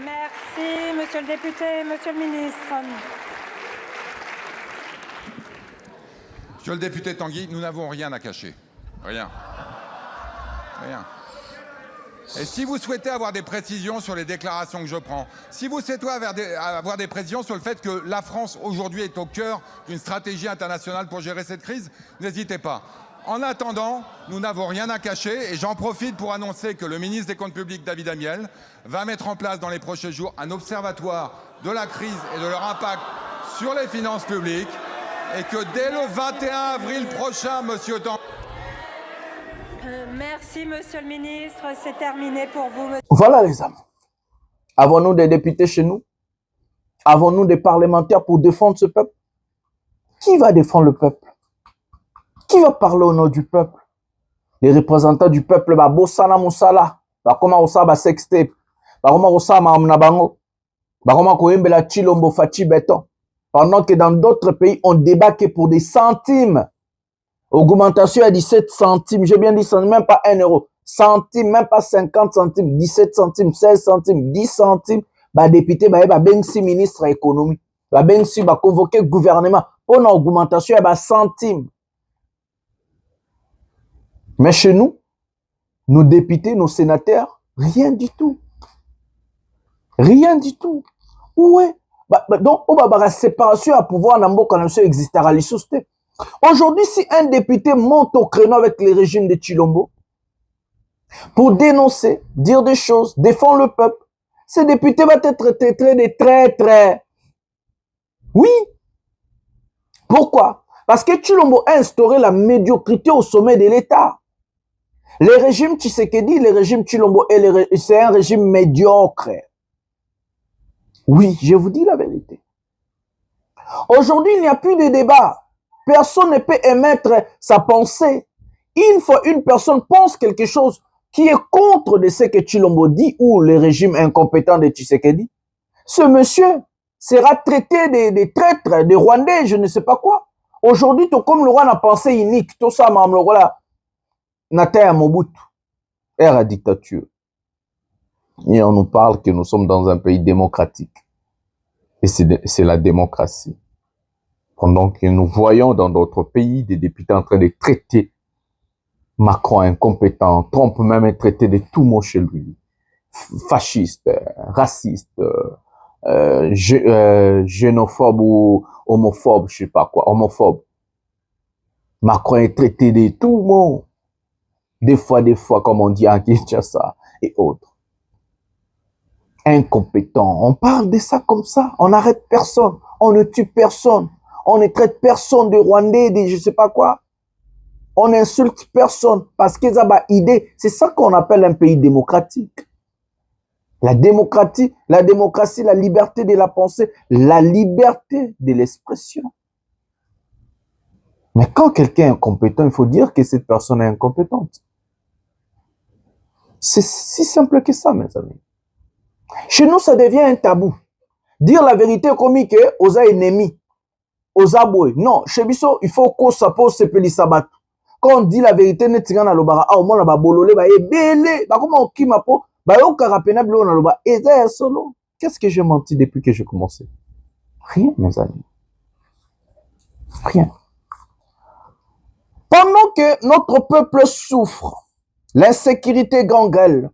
Merci, Monsieur le député. Monsieur le Ministre. Monsieur le député Tanguy, nous n'avons rien à cacher. Rien. Rien. Et si vous souhaitez avoir des précisions sur les déclarations que je prends, si vous souhaitez avoir des précisions sur le fait que la France aujourd'hui est au cœur d'une stratégie internationale pour gérer cette crise, n'hésitez pas. En attendant, nous n'avons rien à cacher et j'en profite pour annoncer que le ministre des Comptes publics, David Amiel, va mettre en place dans les prochains jours un observatoire de la crise et de leur impact sur les finances publiques et que dès le 21 avril prochain, monsieur Tanguy... Merci, Monsieur le Ministre. C'est terminé pour vous. Voilà les amis. Avons-nous des députés chez nous? Avons-nous des parlementaires pour défendre ce peuple? Qui va défendre le peuple? Qui va parler au nom du peuple? Les représentants du peuple, bah bossana musala, bah comment on ça, bah sextape, bah comment on ça, bah amnabango, bah comment on aime la chilombo fachi béton. Pendant que dans d'autres pays, on débat que pour des centimes. Augmentation à 17 centimes, j'ai bien dit, même pas 1 euro. Centimes, même pas 50 centimes, 17 centimes, 16 centimes, 10 centimes. Bah député, bah ben si ministre économie, bah ben si bah convoquer gouvernement pour une augmentation, bah centimes. Mais chez nous, nos députés, nos sénateurs, rien du tout. Rien du tout. Ouais. Donc, on va avoir la séparation à pouvoir dans le canal existera les sociétés. Aujourd'hui, si un député monte au créneau avec les régimes de Chilombo pour dénoncer, dire des choses, défendre le peuple, ce député va être traité de traître. Oui. Pourquoi? Parce que Chilombo a instauré la médiocrité au sommet de l'État. Les régimes Tshisekedi, les régimes Chilombo, c'est un régime médiocre. Oui, je vous dis la vérité. Aujourd'hui, il n'y a plus de débat. Personne ne peut émettre sa pensée. Une fois une personne pense quelque chose qui est contre de ce que Chilombo dit ou le régime incompétent de Tshisekedi, ce monsieur sera traité de traître, de Rwandais, je ne sais pas quoi. Aujourd'hui, tout comme le roi n'a pensé unique, tout ça, le roi là, Nataya Mobutu, est la dictature. Et on nous parle que nous sommes dans un pays démocratique. Et c'est la démocratie. Pendant que nous voyons dans d'autres pays des députés en train de traiter Macron incompétent, Trump même est traité de tout mot chez lui. Fasciste, raciste, xénophobe ou homophobe, je sais pas quoi, homophobe. Macron est traité de tout mot. Des fois, comme on dit en Kinshasa et autres. Incompétent. On parle de ça comme ça. On n'arrête personne. On ne tue personne. On ne traite personne de Rwandais, de je sais pas quoi. On n'insulte personne parce qu'ils ont une idée. C'est ça qu'on appelle un pays démocratique. La démocratie, la liberté de la pensée, la liberté de l'expression. Mais quand quelqu'un est incompétent, il faut dire que cette personne est incompétente. C'est si simple que ça, mes amis. Chez nous, ça devient un tabou. Dire la vérité comme que aux ennemis, aux abois. Non, chez Bisso, il faut qu'on s'appose ce peli sabat. Quand on dit la vérité, ne tient à l'obara, au moins la babolole, bah, et belé, bah, comment on qui m'a pas, bah, au carapénable, on a l'obara, et solo. Qu'est-ce que j'ai menti depuis que j'ai commencé? Rien, mes amis. Rien. Pendant que notre peuple souffre, l'insécurité gangrèle,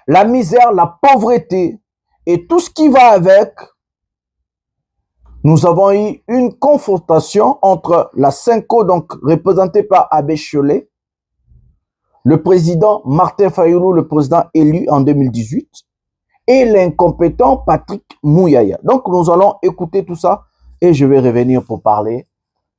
la misère, la pauvreté et tout ce qui va avec, nous avons eu une confrontation entre la Cinco, donc représentée par Abbé Cholet, le président Martin Fayoulou, le président élu en 2018, et l'incompétent Patrick Mouyaya. Donc nous allons écouter tout ça et je vais revenir pour parler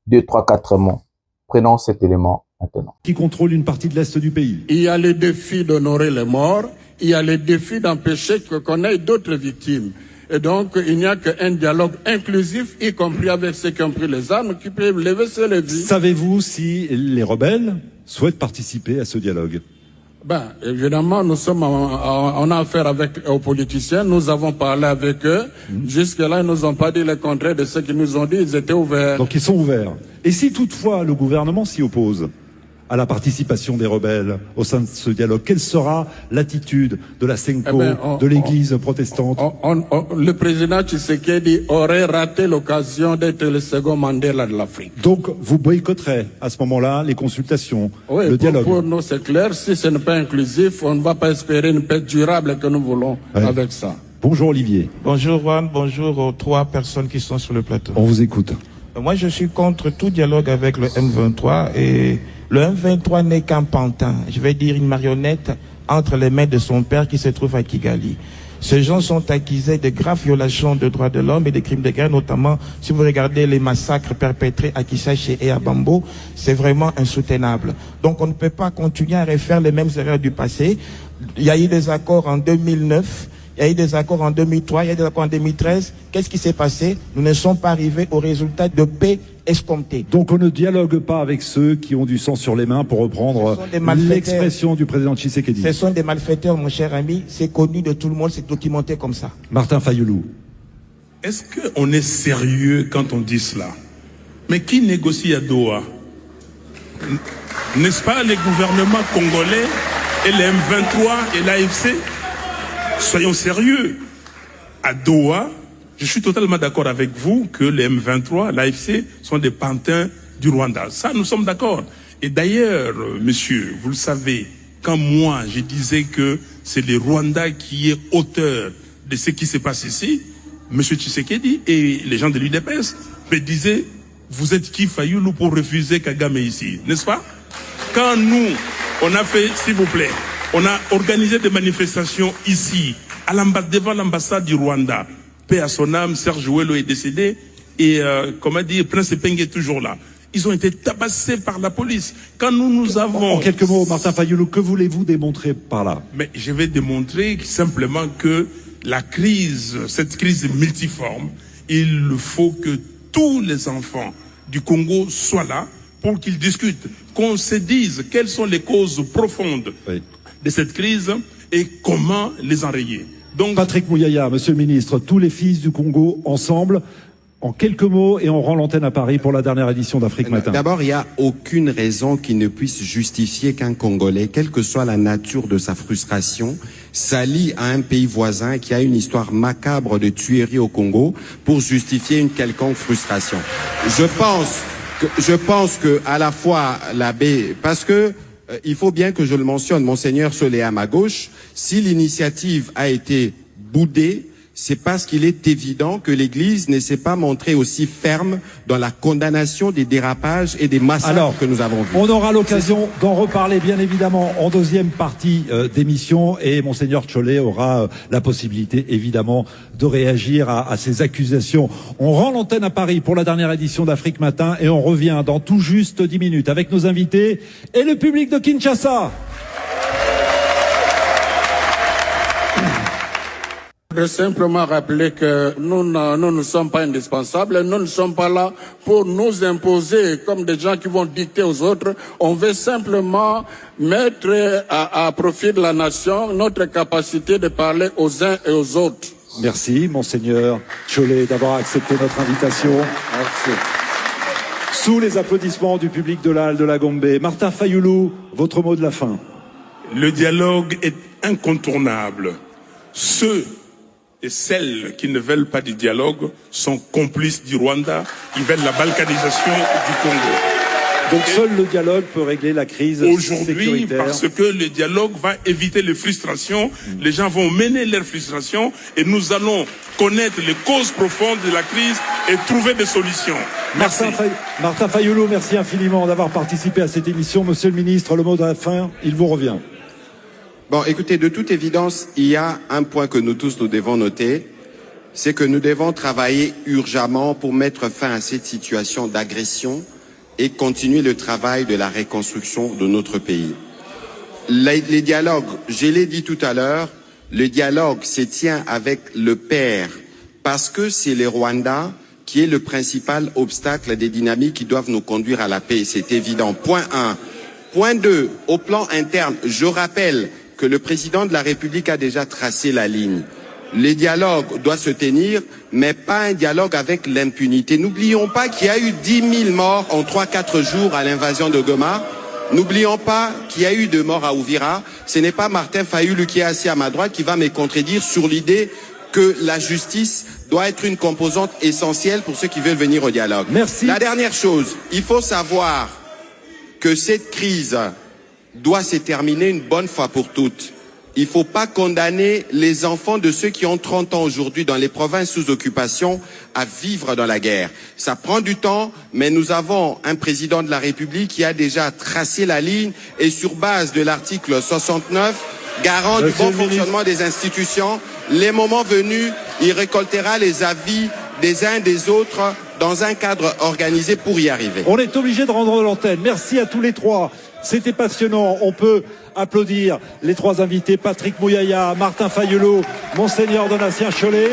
de 3-4 mots. Prenons cet élément maintenant. Qui contrôle une partie de l'Est du pays. Il y a le défi d'honorer les morts, il y a le défi d'empêcher qu'on ait d'autres victimes. Et donc, il n'y a qu'un dialogue inclusif, y compris avec ceux qui ont pris les armes, qui peuvent lever sur les vies. Savez-vous si les rebelles souhaitent participer à ce dialogue? Ben, évidemment, on a affaire aux politiciens, nous avons parlé avec eux. Jusque-là, ils nous ont pas dit le contraire de ce qu'ils nous ont dit, ils étaient ouverts. Donc ils sont ouverts. Et si toutefois le gouvernement s'y oppose à la participation des rebelles au sein de ce dialogue, quelle sera l'attitude de la Senko, de l'église protestante? Le président Tshisekedi aurait raté l'occasion d'être le second Mandela de l'Afrique. Donc vous boycotterez à ce moment-là les consultations, oui, le dialogue. Pour nous c'est clair, si ce n'est pas inclusif, on ne va pas espérer une paix durable que nous voulons avec ça. Bonjour Olivier. Bonjour Juan, bonjour aux 3 personnes qui sont sur le plateau. On vous écoute. Moi je suis contre tout dialogue avec le M23 et le M23 n'est qu'un pantin, je vais dire une marionnette entre les mains de son père qui se trouve à Kigali. Ces gens sont accusés de graves violations de droits de l'homme et de crimes de guerre, notamment si vous regardez les massacres perpétrés à Kishaché et à Bambo, c'est vraiment insoutenable. Donc on ne peut pas continuer à refaire les mêmes erreurs du passé. Il y a eu des accords en 2009, il y a eu des accords en 2003, il y a eu des accords en 2013. Qu'est-ce qui s'est passé? Nous ne sommes pas arrivés au résultat de paix escompté. Donc on ne dialogue pas avec ceux qui ont du sang sur les mains, pour reprendre l'expression du président Tshisekedi. Ce sont des malfaiteurs, mon cher ami. C'est connu de tout le monde, c'est documenté comme ça. Martin Fayoulou. Est-ce qu'on est sérieux quand on dit cela? Mais qui négocie à Doha? N'est-ce pas les gouvernements congolais et les M23 et l'AFC? Soyons sérieux. À Doha, je suis totalement d'accord avec vous que les M23, l'AFC, sont des pantins du Rwanda. Ça, nous sommes d'accord. Et d'ailleurs, monsieur, vous le savez, quand moi, je disais que c'est le Rwanda qui est auteur de ce qui se passe ici, monsieur Tshisekedi et les gens de l'UDPS me disaient, vous êtes qui, Fayoulou, pour refuser Kagame ici, n'est-ce pas? Quand nous, on a fait, s'il vous plaît, on a organisé des manifestations ici, devant l'ambassade du Rwanda. Paix à son âme, Serge Ouello est décédé et, comment dire, Prince Peng est toujours là. Ils ont été tabassés par la police. Quand nous avons... En quelques mots, Martin Fayoulou, que voulez-vous démontrer par là? Mais je vais démontrer simplement que la crise, cette crise multiforme, il faut que tous les enfants du Congo soient là pour qu'ils discutent, qu'on se dise quelles sont les causes profondes de cette crise et comment les enrayer. Donc, Patrick Mouyaya, monsieur le ministre, tous les fils du Congo ensemble, en quelques mots, et on rend l'antenne à Paris pour la dernière édition d'Afrique Matin. D'abord, il n'y a aucune raison qui ne puisse justifier qu'un Congolais, quelle que soit la nature de sa frustration, s'allie à un pays voisin qui a une histoire macabre de tuerie au Congo pour justifier une quelconque frustration. Je pense que à la fois l'abbé, parce que il faut bien que je le mentionne, Monseigneur Cholet à ma gauche, si l'initiative a été boudée, c'est parce qu'il est évident que l'Église ne s'est pas montrée aussi ferme dans la condamnation des dérapages et des massacres que nous avons vus. On aura l'occasion d'en reparler bien évidemment en deuxième partie d'émission, et Monseigneur Cholet aura la possibilité évidemment de réagir à ces accusations. On rend l'antenne à Paris pour la dernière édition d'Afrique Matin et on revient dans tout juste 10 minutes avec nos invités et le public de Kinshasa. Je voudrais simplement rappeler que nous ne sommes pas indispensables, nous ne sommes pas là pour nous imposer comme des gens qui vont dicter aux autres. On veut simplement mettre à profit de la nation notre capacité de parler aux uns et aux autres. Merci, Monseigneur Cholet, d'avoir accepté notre invitation. Merci. Sous les applaudissements du public de la Halle de la Gombe, Martin Fayoulou, votre mot de la fin. Le dialogue est incontournable. Ceux et celles qui ne veulent pas du dialogue sont complices du Rwanda. Ils veulent la balkanisation du Congo. Donc seul le dialogue peut régler la crise aujourd'hui, sécuritaire. parce que le dialogue va éviter les frustrations. Les gens vont mener leurs frustrations et nous allons connaître les causes profondes de la crise et trouver des solutions. Merci. Martin Fayoulou, merci infiniment d'avoir participé à cette émission. Monsieur le ministre, le mot de la fin, il vous revient. Bon, écoutez, de toute évidence, il y a un point que nous tous nous devons noter, c'est que nous devons travailler urgemment pour mettre fin à cette situation d'agression et continuer le travail de la reconstruction de notre pays. Les dialogues, je l'ai dit tout à l'heure, le dialogue se tient avec le père parce que c'est le Rwanda qui est le principal obstacle des dynamiques qui doivent nous conduire à la paix, c'est évident. Point 1. Point 2, au plan interne, je rappelle que le président de la République a déjà tracé la ligne. Le dialogue doit se tenir, mais pas un dialogue avec l'impunité. N'oublions pas qu'il y a eu 10 000 morts en 3-4 jours à l'invasion de Goma. N'oublions pas qu'il y a eu 2 morts à Ouvira. Ce n'est pas Martin Fayoulou qui est assis à ma droite qui va me contredire sur l'idée que la justice doit être une composante essentielle pour ceux qui veulent venir au dialogue. Merci. La dernière chose, il faut savoir que cette crise doit se terminer une bonne fois pour toutes. Il ne faut pas condamner les enfants de ceux qui ont 30 ans aujourd'hui dans les provinces sous occupation à vivre dans la guerre. Ça prend du temps, mais nous avons un président de la République qui a déjà tracé la ligne et sur base de l'article 69, garant du bon fonctionnement des institutions, les moments venus, il récoltera les avis des uns des autres dans un cadre organisé pour y arriver. On est obligé de rendre l'antenne. Merci à tous les trois. C'était passionnant. On peut applaudir les 3 invités, Patrick Mouyaya, Martin Fayoulou, Monseigneur Donatien Cholet.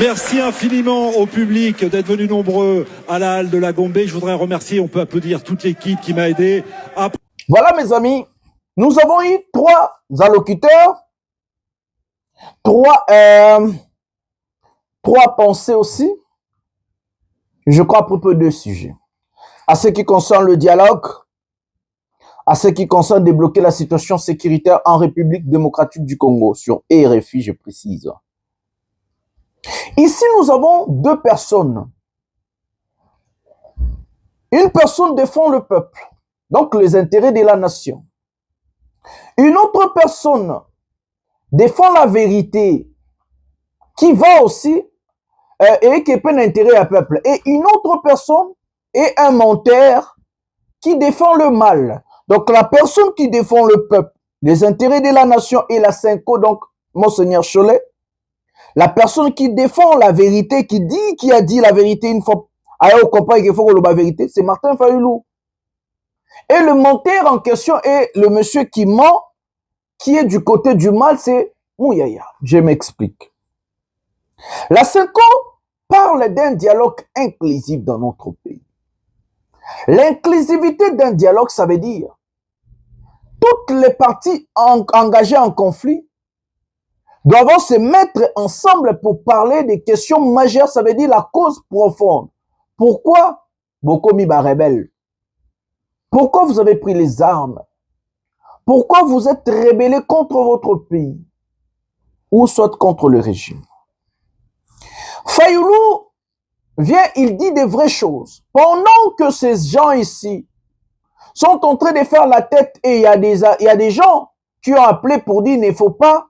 Merci infiniment au public d'être venu nombreux à la Halle de la Gombe. Je voudrais remercier, on peut applaudir toute l'équipe qui m'a aidé. Voilà mes amis, nous avons eu 3 allocuteurs, 3 pensées aussi, je crois à propos de 2 sujets. À ce qui concerne le dialogue, à ce qui concerne débloquer la situation sécuritaire en République démocratique du Congo, sur RFI, je précise. Ici, nous avons 2 personnes. Une personne défend le peuple, donc les intérêts de la nation. Une autre personne défend la vérité, qui va aussi et qui peut l'intérêt au peuple. Et une autre personne est un menteur qui défend le mal. Donc la personne qui défend le peuple, les intérêts de la nation et la Cinco, donc Monseigneur Cholet, la personne qui défend la vérité, qui a dit la vérité une fois, au compagnie qu'il faut que la vérité, c'est Martin Fayoulou. Et le menteur en question est le monsieur qui ment, qui est du côté du mal, c'est Mouyaya. Je m'explique. La Cinco parle d'un dialogue inclusif dans notre pays. L'inclusivité d'un dialogue, ça veut dire toutes les parties engagées en conflit doivent se mettre ensemble pour parler des questions majeures, ça veut dire la cause profonde. Pourquoi Bokomi ba rebelle? Pourquoi vous avez pris les armes? Pourquoi vous êtes rébellé contre votre pays? Ou soit contre le régime? Fayoulou vient, il dit des vraies choses. Pendant que ces gens ici sont en train de faire la tête et il y a des gens qui ont appelé pour dire qu'il ne faut pas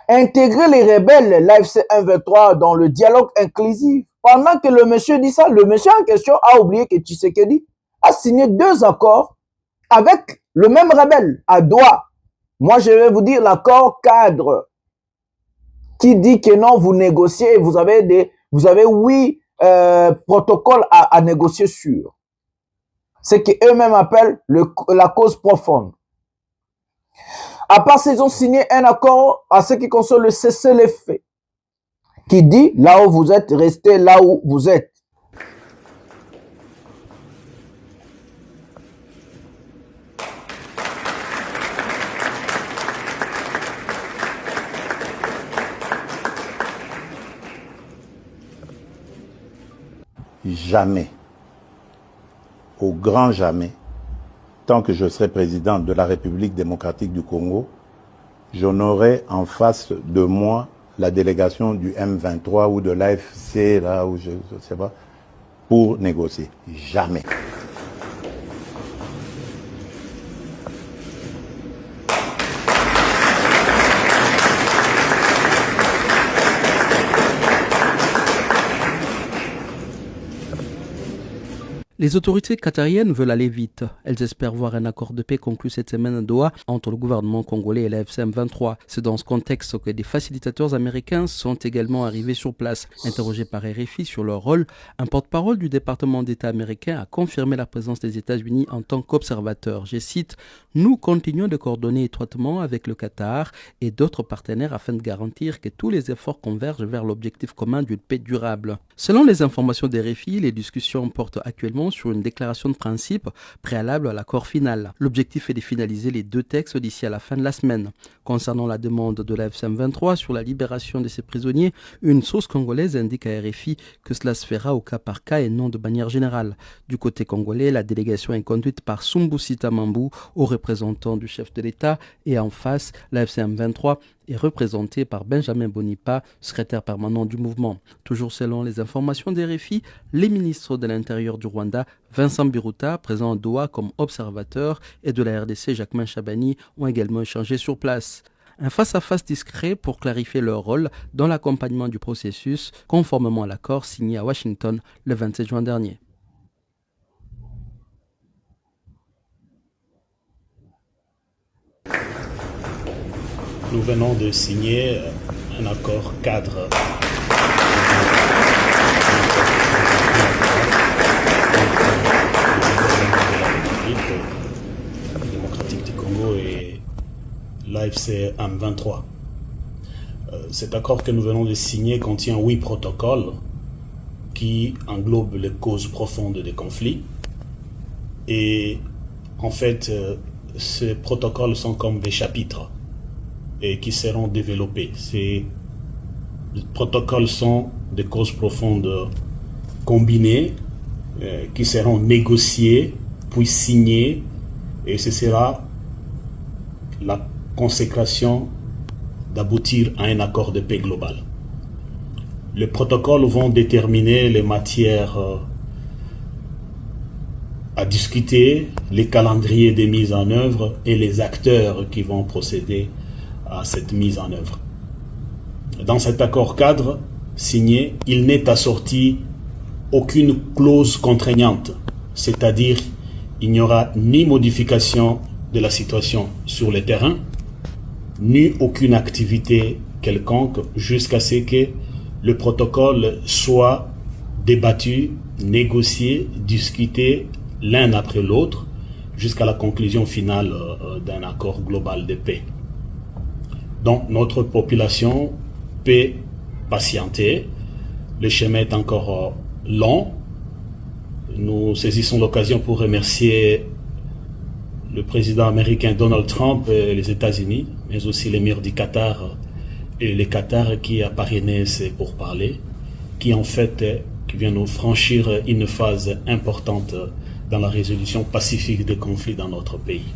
intégrer les rebelles, l'AFC 123, dans le dialogue inclusif. Pendant que le monsieur dit ça, le monsieur en question a oublié que Tshisekedi a signé 2 accords avec le même rebelle à Doha. Moi, je vais vous dire l'accord cadre qui dit que non, vous négociez, vous avez 8 protocoles à négocier sur. C'est qu'eux-mêmes appellent la cause profonde. À part ça, ils ont signé un accord à ce qui concerne le cessez-le-feu, qui dit là où vous êtes, restez là où vous êtes. jamais, au grand jamais, tant que je serai président de la République démocratique du Congo, je n'aurai en face de moi la délégation du M23 ou de l'AFC, là où je ne sais pas, pour négocier. Jamais. Les autorités qatariennes veulent aller vite. Elles espèrent voir un accord de paix conclu cette semaine à Doha entre le gouvernement congolais et la FCM23. C'est dans ce contexte que des facilitateurs américains sont également arrivés sur place. Interrogé par RFI sur leur rôle, un porte-parole du département d'État américain a confirmé la présence des États-Unis en tant qu'observateur. Je cite, « Nous continuons de coordonner étroitement avec le Qatar et d'autres partenaires afin de garantir que tous les efforts convergent vers l'objectif commun d'une paix durable. » Selon les informations d'RFI, les discussions portent actuellement sur une déclaration de principe préalable à l'accord final. L'objectif est de finaliser les deux textes d'ici à la fin de la semaine. Concernant la demande de la FCM23 sur la libération de ces prisonniers, une source congolaise indique à RFI que cela se fera au cas par cas et non de manière générale. Du côté congolais, la délégation est conduite par Sumbusita Mambu, haut représentant du chef de l'État, et en face, la FCM23 est représentée par Benjamin Bonipa, secrétaire permanent du mouvement. Toujours selon les informations des RFI, les ministres de l'Intérieur du Rwanda, Vincent Biruta, présent à Doha comme observateur, et de la RDC, Jacquemin Chabani, ont également échangé sur place. Un face-à-face discret pour clarifier leur rôle dans l'accompagnement du processus, conformément à l'accord signé à Washington le 27 juin dernier. Nous venons de signer un accord cadre démocratique du Congo et l'AFC M23. Cet accord que nous venons de signer contient 8 protocoles qui englobent les causes profondes des conflits. Et en fait, ces protocoles sont comme des chapitres et qui seront développés. Ces protocoles sont des causes profondes combinées qui seront négociées, puis signées, et ce sera la consécration d'aboutir à un accord de paix global. Les protocoles vont déterminer les matières à discuter, les calendriers de mise en œuvre et les acteurs qui vont procéder à cette mise en œuvre. Dans cet accord cadre signé, il n'est assorti aucune clause contraignante, c'est-à-dire il n'y aura ni modification de la situation sur le terrain, ni aucune activité quelconque jusqu'à ce que le protocole soit débattu, négocié, discuté l'un après l'autre jusqu'à la conclusion finale d'un accord global de paix. Donc notre population peut patienter. Le chemin est encore long. Nous saisissons l'occasion pour remercier le président américain Donald Trump et les États-Unis, mais aussi l'émir du Qatar et le Qatar qui a parrainé ces pourparlers, qui en fait qui vient nous franchir une phase importante dans la résolution pacifique des conflits dans notre pays.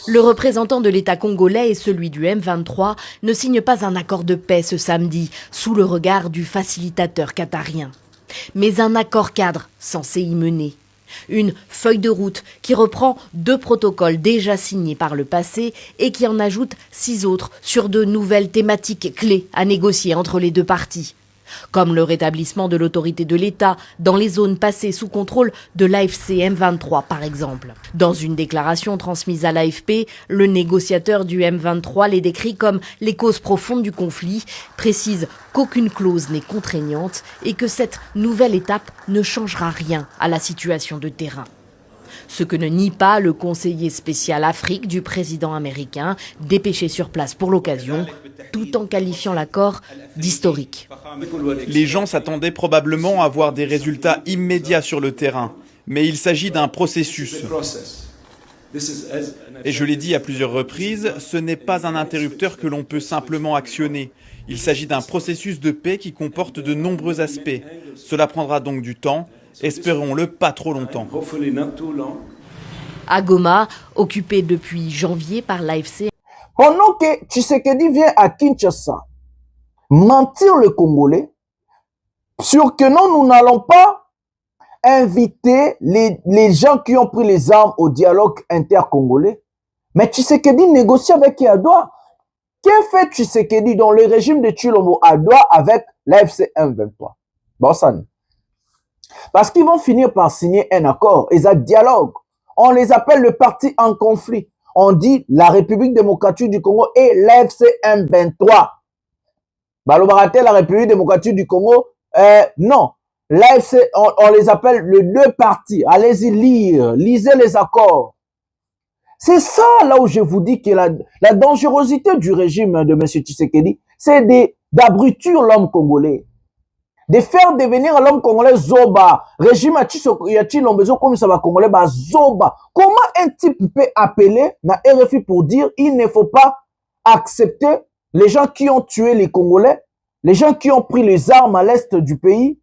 Le représentant de l'État congolais et celui du M23 ne signent pas un accord de paix ce samedi, sous le regard du facilitateur qatarien. Mais un accord cadre censé y mener. Une feuille de route qui reprend 2 protocoles déjà signés par le passé et qui en ajoute 6 autres sur de nouvelles thématiques clés à négocier entre les 2 parties. Comme le rétablissement de l'autorité de l'État dans les zones passées sous contrôle de l'AFC M23 par exemple. Dans une déclaration transmise à l'AFP, le négociateur du M23 les décrit comme les causes profondes du conflit, précise qu'aucune clause n'est contraignante et que cette nouvelle étape ne changera rien à la situation de terrain. Ce que ne nie pas le conseiller spécial Afrique du président américain, dépêché sur place pour l'occasion, tout en qualifiant l'accord d'historique. Les gens s'attendaient probablement à voir des résultats immédiats sur le terrain, mais il s'agit d'un processus. Et je l'ai dit à plusieurs reprises, ce n'est pas un interrupteur que l'on peut simplement actionner. Il s'agit d'un processus de paix qui comporte de nombreux aspects. Cela prendra donc du temps, espérons-le pas trop longtemps. À Goma, occupé depuis janvier par l'AFC. Pendant que Tshisekedi vient à Kinshasa mentir le Congolais sur que non, nous n'allons pas inviter les gens qui ont pris les armes au dialogue intercongolais. Mais Tshisekedi négocie avec Yadoua. Qu'a fait Tshisekedi dans le régime de Tshilombo Yadoua avec l'AFC M23? Bon, ça. Parce qu'ils vont finir par signer un accord. Ils ont dialogue. On les appelle le parti en conflit. On dit la République démocratique du Congo et l'AFC M23. Balobarate, la République démocratique du Congo, non. L'AFC, on les appelle les deux partis. Allez-y lire, lisez les accords. C'est ça là où je vous dis que la dangerosité du régime de M. Tshisekedi, c'est d'abrutir l'homme congolais. De faire devenir l'homme congolais Zoba. Régime Tshilombo comme ça va congolais Zoba. Comment un type peut appeler na RFI pour dire il ne faut pas accepter les gens qui ont tué les Congolais, les gens qui ont pris les armes à l'est du pays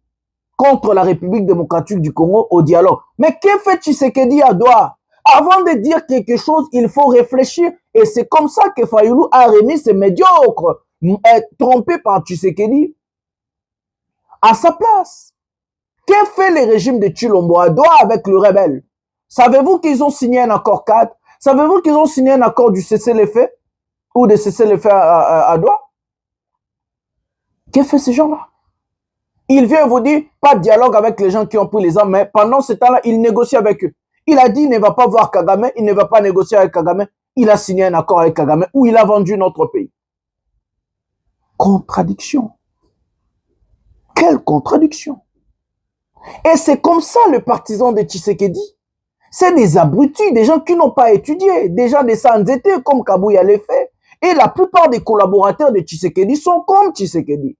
contre la République démocratique du Congo au dialogue. Mais que fait Tshisekedi Yadoua? Avant de dire quelque chose, il faut réfléchir. Et c'est comme ça que Fayoulou a remis ses médiocres, trompés par Tshisekedi, à sa place. Qu'est-ce fait le régime de Tshilombo Yadoua avec le rebelle? Savez-vous qu'ils ont signé un accord cadre? Savez-vous qu'ils ont signé un accord du cessez-le-feu? Ou de cessez-le-feu à Yadoua? Qu'est-ce fait ces gens-là? Il vient vous dire, pas de dialogue avec les gens qui ont pris les armes, mais pendant ce temps-là, il négocie avec eux. Il a dit, il ne va pas voir Kagame, il ne va pas négocier avec Kagame. Il a signé un accord avec Kagame où il a vendu notre pays. Contradiction. Quelle contradiction. Et c'est comme ça le partisan de Tshisekedi. C'est des abrutis, des gens qui n'ont pas étudié, des gens des sans-étés comme Kabouya l'a fait. Et la plupart des collaborateurs de Tshisekedi sont comme Tshisekedi.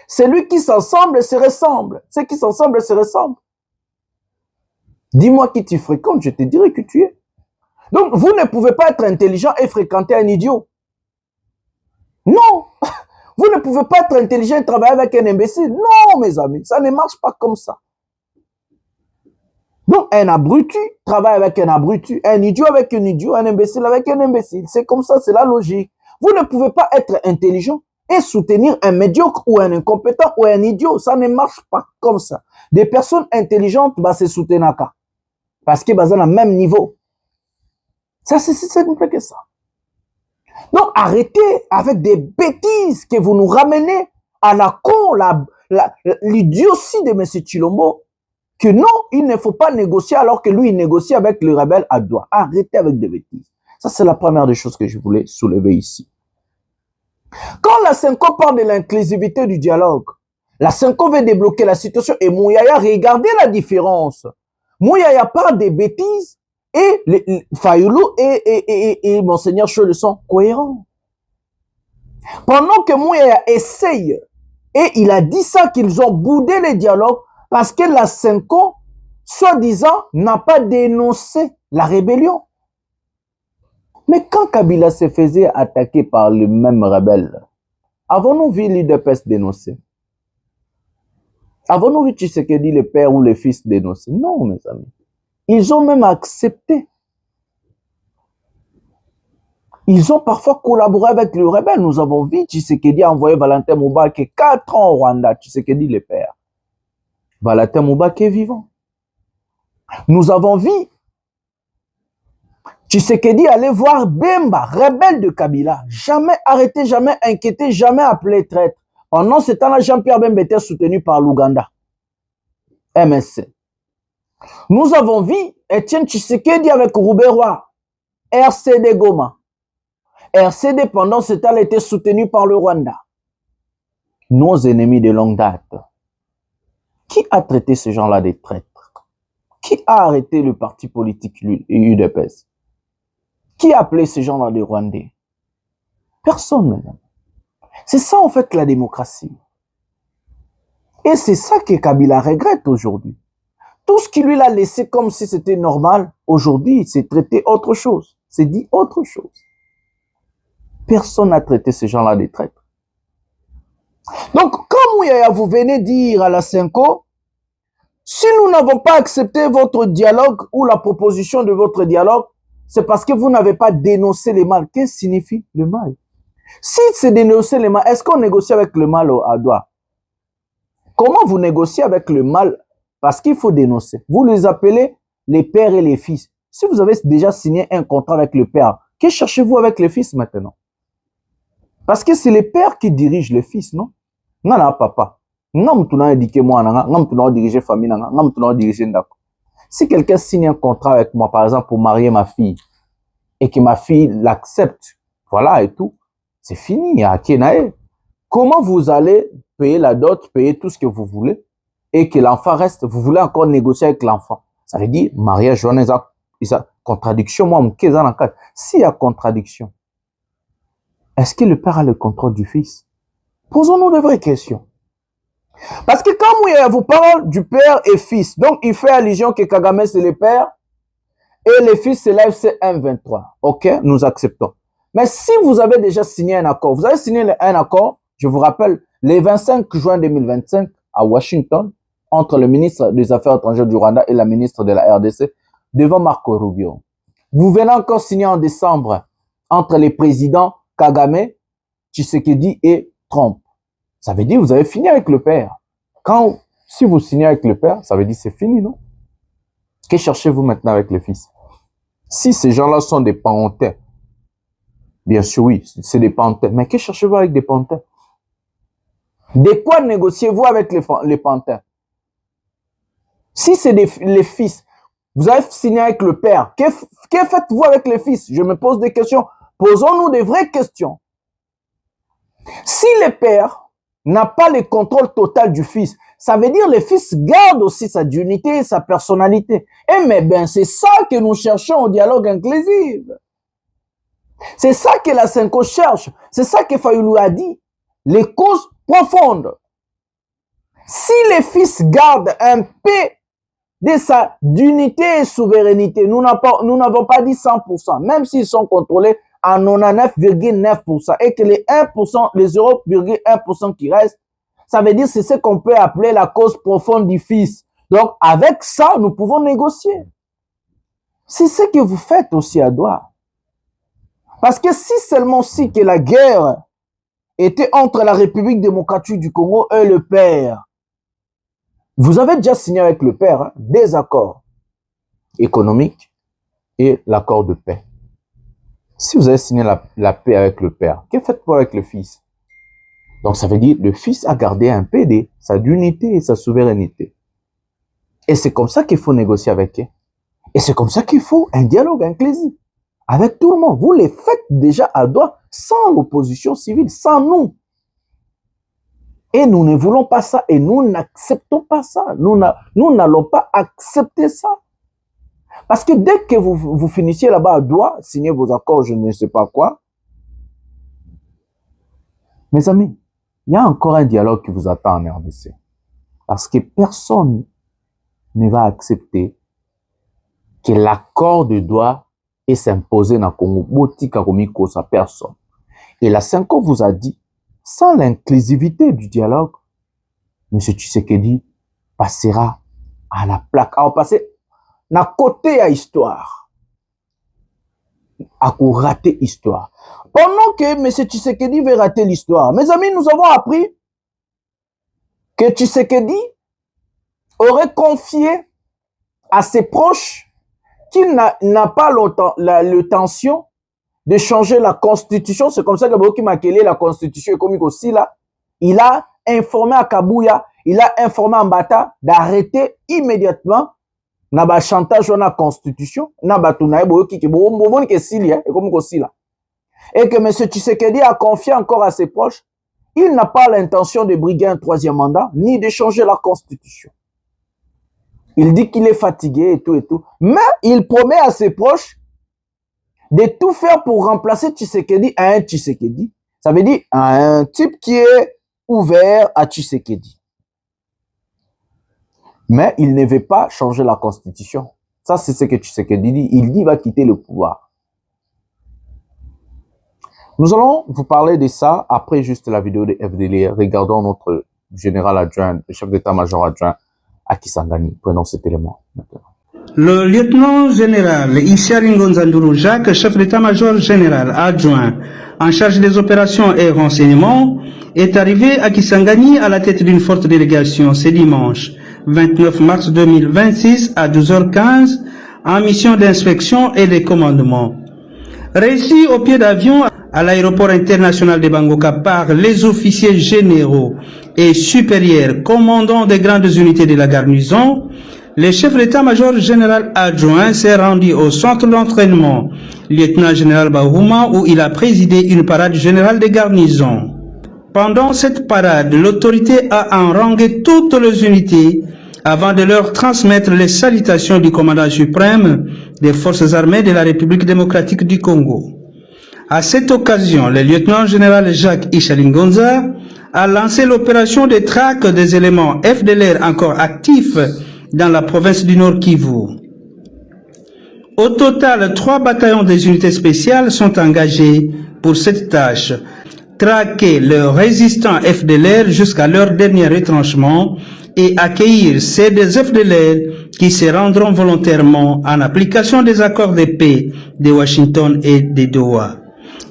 Celui qui s'ensemble se ressemble. Ceux qui s'ensemble se ressemblent. Dis-moi qui tu fréquentes, je te dirai qui tu es. Donc, vous ne pouvez pas être intelligent et fréquenter un idiot. Non. Vous ne pouvez pas être intelligent et travailler avec un imbécile. Non, mes amis, ça ne marche pas comme ça. Donc, un abruti travaille avec un abruti, un idiot avec un idiot, un imbécile avec un imbécile. C'est comme ça, c'est la logique. Vous ne pouvez pas être intelligent et soutenir un médiocre ou un incompétent ou un idiot. Ça ne marche pas comme ça. Des personnes intelligentes, se soutenir parce qu'ils sont au même niveau. Ça, c'est simple que ça. Donc, arrêtez avec des bêtises que vous nous ramenez à la con, l'idiotie de M. Tshilombo, que non, il ne faut pas négocier alors que lui, il négocie avec le rebelle Yadoua. Arrêtez avec des bêtises. Ça, c'est la première des choses que je voulais soulever ici. Quand la Senko parle de l'inclusivité du dialogue, la Senko veut débloquer la situation et Mouyaya, regardez la différence. Mouyaya parle des bêtises et Fayoulou et Monseigneur Chole sont cohérents. Pendant que Mouyaya essaye, et il a dit ça qu'ils ont boudé les dialogues parce que la Senko, soi-disant, n'a pas dénoncé la rébellion. Mais quand Kabila se faisait attaquer par le même rebelle, avons-nous vu l'UDPS dénoncer? Avons-nous vu Tshisekedi, le père ou le fils dénoncer? Non, mes amis. Ils ont même accepté. Ils ont parfois collaboré avec le rebelle. Nous avons vu Tshisekedi envoyer Valentin Moubaki 4 ans au Rwanda. Tshisekedi, le père. Valentin Moubaki est vivant. Nous avons vu Tshisekedi aller voir Bemba, rebelle de Kabila. Jamais arrêté, jamais inquiété, jamais appelé traître. Pendant ce temps-là, Jean-Pierre Bemba était soutenu par l'Ouganda. MSC. Nous avons vu Etienne Tshisekedi avec Rouberois, RCD Goma. RCD, pendant ce temps-là, était soutenu par le Rwanda. Nos ennemis de longue date. Qui a traité ces gens-là des traîtres? Qui a arrêté le parti politique UDPS? Qui a appelé ces gens-là des Rwandais? Personne, madame. C'est ça, en fait, la démocratie. Et c'est ça que Kabila regrette aujourd'hui. Tout ce qui lui l'a laissé comme si c'était normal, aujourd'hui, c'est traité autre chose. C'est dit autre chose. Personne n'a traité ces gens-là des traîtres. Donc, quand Mouyaya, vous venez dire à la Senko, si nous n'avons pas accepté votre dialogue ou la proposition de votre dialogue, c'est parce que vous n'avez pas dénoncé le mal. Qu'est-ce que signifie le mal? Si c'est dénoncer le mal, est-ce qu'on négocie avec le mal à Douala? Comment vous négociez avec le mal? Parce qu'il faut dénoncer. Vous les appelez les pères et les fils. Si vous avez déjà signé un contrat avec le père, que cherchez-vous avec les fils maintenant? Parce que c'est les pères qui dirigent les fils, non? Non, non, papa. Non, tu n'as éduqué moi, non, tu n'as dirigé famille, non, tu n'as dirigé d'accord. Si quelqu'un signe un contrat avec moi, par exemple, pour marier ma fille, et que ma fille l'accepte, voilà et tout, c'est fini, à Kenae. Comment vous allez payer la dot, payer tout ce que vous voulez, et que l'enfant reste, vous voulez encore négocier avec l'enfant? Ça veut dire, mariage, contradiction, moi, s'il y a contradiction, est-ce que le père a le contrôle du fils? Posons-nous de vraies questions. Parce que quand vous parle du père et fils, donc il fait allusion que Kagame c'est le père et les fils c'est l'AFC M23. Ok, nous acceptons. Mais si vous avez déjà signé un accord, vous avez signé un accord, je vous rappelle, le 25 juin 2025 à Washington, entre le ministre des Affaires étrangères du Rwanda et la ministre de la RDC, devant Marco Rubio. Vous venez encore signer en décembre entre les présidents Kagame, Tshisekedi et Trump. Ça veut dire que vous avez fini avec le père. Si vous signez avec le père, ça veut dire que c'est fini, non? Que cherchez-vous maintenant avec le fils? Si ces gens-là sont des parentins, bien sûr, oui, c'est des parentins. Mais que cherchez-vous avec des parentins? De quoi négociez-vous avec les parentins? Si c'est les fils, vous avez signé avec le père. Que faites-vous avec les fils? Je me pose des questions. Posons-nous des vraies questions. Si le père n'a pas le contrôle total du fils, ça veut dire que le fils garde aussi sa dignité et sa personnalité. Et mais ben, c'est ça que nous cherchons au dialogue inclusif. C'est ça que la Senko cherche. C'est ça que Fayoulou a dit. Les causes profondes. Si le fils garde un peu de sa dignité et souveraineté, nous n'avons pas dit 100%, même s'ils sont contrôlés à 99,9%, et que les 1%, les 0,1% qui restent, ça veut dire c'est ce qu'on peut appeler la cause profonde du fils. Donc, avec ça, nous pouvons négocier. C'est ce que vous faites aussi à Douala. Parce que si seulement si que la guerre était entre la République démocratique du Congo et le père, vous avez déjà signé avec le père des accords économiques et l'accord de paix. Si vous avez signé la paix avec le père, que faites-vous avec le fils? Donc ça veut dire que le fils a gardé un peu de sa dignité et sa souveraineté. Et c'est comme ça qu'il faut négocier avec eux. Et c'est comme ça qu'il faut un dialogue inclusif avec tout le monde. Vous les faites déjà à Douala sans l'opposition civile, sans nous. Et nous ne voulons pas ça et nous n'acceptons pas ça. Nous n'allons pas accepter ça. Parce que dès que vous finissiez là-bas à Douala, signer vos accords, je ne sais pas quoi, mes amis, il y a encore un dialogue qui vous attend en RDC. Parce que personne ne va accepter que l'accord de Douala est s'imposer dans le Congo. Botika komiko sa personne. Et la Senko vous a dit, sans l'inclusivité du dialogue, M. Tshisekedi passera à la plaque. Alors, passer na côté à histoire. À rater histoire. Pendant que M. Tshisekedi veut rater l'histoire, mes amis, nous avons appris que Tshisekedi aurait confié à ses proches qu'il n'a pas l'intention de changer la constitution. C'est comme ça que Boki Makele, la constitution économique aussi là, il a informé à Kabouya, il a informé à Mbata d'arrêter immédiatement na chantage sur la constitution, na batunae boki ki bon ke sili économique aussi là. Et que M. Tshisekedi a confié encore à ses proches, il n'a pas l'intention de briguer un troisième mandat, ni de changer la constitution. Il dit qu'il est fatigué et tout, mais il promet à ses proches de tout faire pour remplacer Tshisekedi à un Tshisekedi. Ça veut dire à un type qui est ouvert à Tshisekedi. Mais il ne veut pas changer la constitution. Ça, c'est ce que Tshisekedi dit. Il dit qu'il va quitter le pouvoir. Nous allons vous parler de ça après juste la vidéo de FDLR. Regardons notre général adjoint, le chef d'état-major adjoint à Kisangani. Prenons cet élément maintenant. Le lieutenant général Ishari Ngonzanduru Jacques, chef d'état-major général adjoint en charge des opérations et renseignements, est arrivé à Kisangani à la tête d'une forte délégation ce dimanche 29 mars 2026 à 12h15 en mission d'inspection et de commandement. Réussi au pied d'avion à l'aéroport international de Bangoka par les officiers généraux et supérieurs commandants des grandes unités de la garnison, le chef d'état-major général adjoint s'est rendu au centre d'entraînement lieutenant général Bahouma où il a présidé une parade générale de garnison. Pendant cette parade, l'autorité a harangué toutes les unités avant de leur transmettre les salutations du commandant suprême des forces armées de la République démocratique du Congo. À cette occasion, le lieutenant général Jacques Ishalingonza a lancé l'opération de traque des éléments FDLR encore actifs dans la province du Nord Kivu. Au total, 3 bataillons des unités spéciales sont engagés pour cette tâche. Traquer les résistants FDLR jusqu'à leur dernier retranchement et accueillir ceux des FDLR qui se rendront volontairement en application des accords de paix de Washington et de Doha.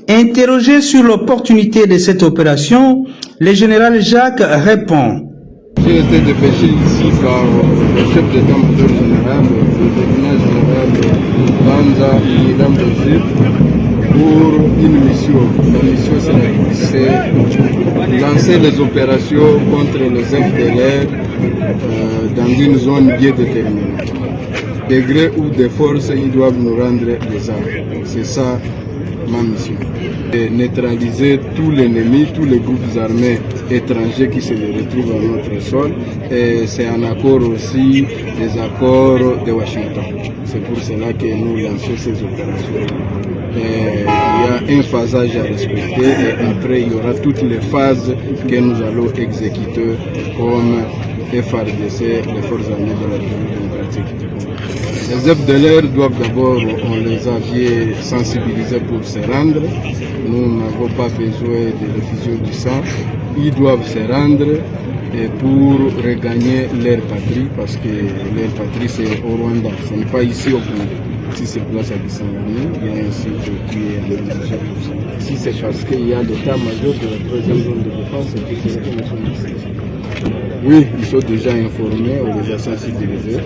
Interrogé sur l'opportunité de cette opération, le général Jacques répond. J'ai été dépêché ici par le chef d'état-major général, le lieutenant général Banza Iram Bozir, pour une mission. La mission, c'est lancer des opérations contre les FDLR dans une zone bien déterminée. Degré ou de force, ils doivent nous rendre des armes. C'est ça ma mission. Et neutraliser tout l'ennemi, tous les groupes armés étrangers qui se retrouvent à notre sol. Et c'est un accord aussi des accords de Washington. C'est pour cela que nous lançons ces opérations. Et il y a un phasage à respecter et après il y aura toutes les phases que nous allons exécuter comme FARDC, les forces armées de la République démocratique. Les FDLR doivent d'abord, on les avait sensibilisés pour se rendre. Nous n'avons pas besoin de l'effusion du sang. Ils doivent se rendre et pour regagner leur patrie, parce que leur patrie c'est au Rwanda, ce n'est pas ici au Congo. Si c'est place à Kisangani, il y a un site qui est aménagé pour ça. Si c'est parce qu'il y a l'état-major de la 3e zone de défense, c'est tout ce que nous sommes ici. Oui, ils sont déjà informés, on les a sensibilisés.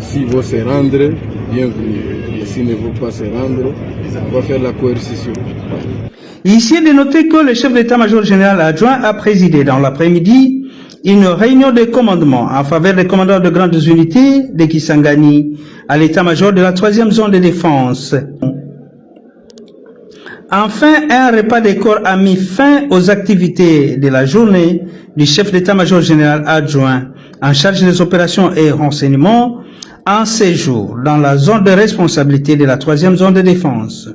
S'ils vont se rendre, bienvenue. Et s'ils ne vont pas se rendre, on va faire la coercition. Ici est de noter que le chef d'état-major général adjoint a présidé dans l'après-midi une réunion de commandement en faveur des commandants de grandes unités de Kisangani à l'état-major de la 3e zone de défense. Enfin, un repas de corps a mis fin aux activités de la journée du chef d'état-major général adjoint en charge des opérations et renseignements en séjour dans la zone de responsabilité de la 3e zone de défense.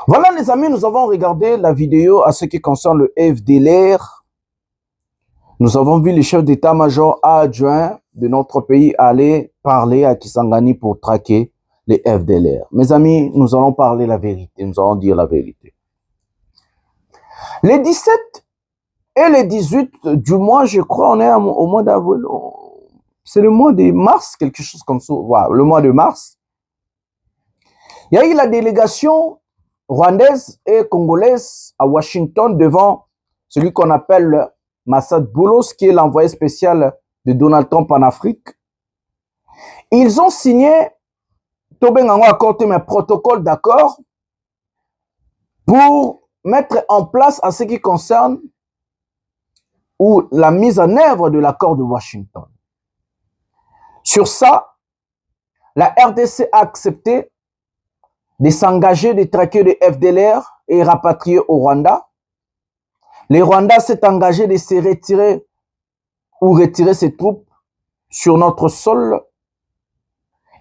Voilà les amis, nous avons regardé la vidéo à ce qui concerne le FDLR. Nous avons vu le chef d'état-major adjoint de notre pays aller parler à Kisangani pour traquer les FDLR. Mes amis, nous allons parler la vérité, nous allons dire la vérité. Les 17 et les 18 du mois, je crois, on est au mois d'avril, c'est le mois de mars, quelque chose comme ça, voilà, le mois de mars. Il y a eu la délégation rwandaise et congolaise à Washington devant celui qu'on appelle Massad Boulos, qui est l'envoyé spécial de Donald Trump en Afrique. Ils ont signé un protocole d'accord pour mettre en place à ce qui concerne ou la mise en œuvre de l'accord de Washington. Sur ça, la RDC a accepté de s'engager, de traquer les FDLR et rapatrier au Rwanda. Le Rwanda s'est engagé de se retirer ou retirer ses troupes sur notre sol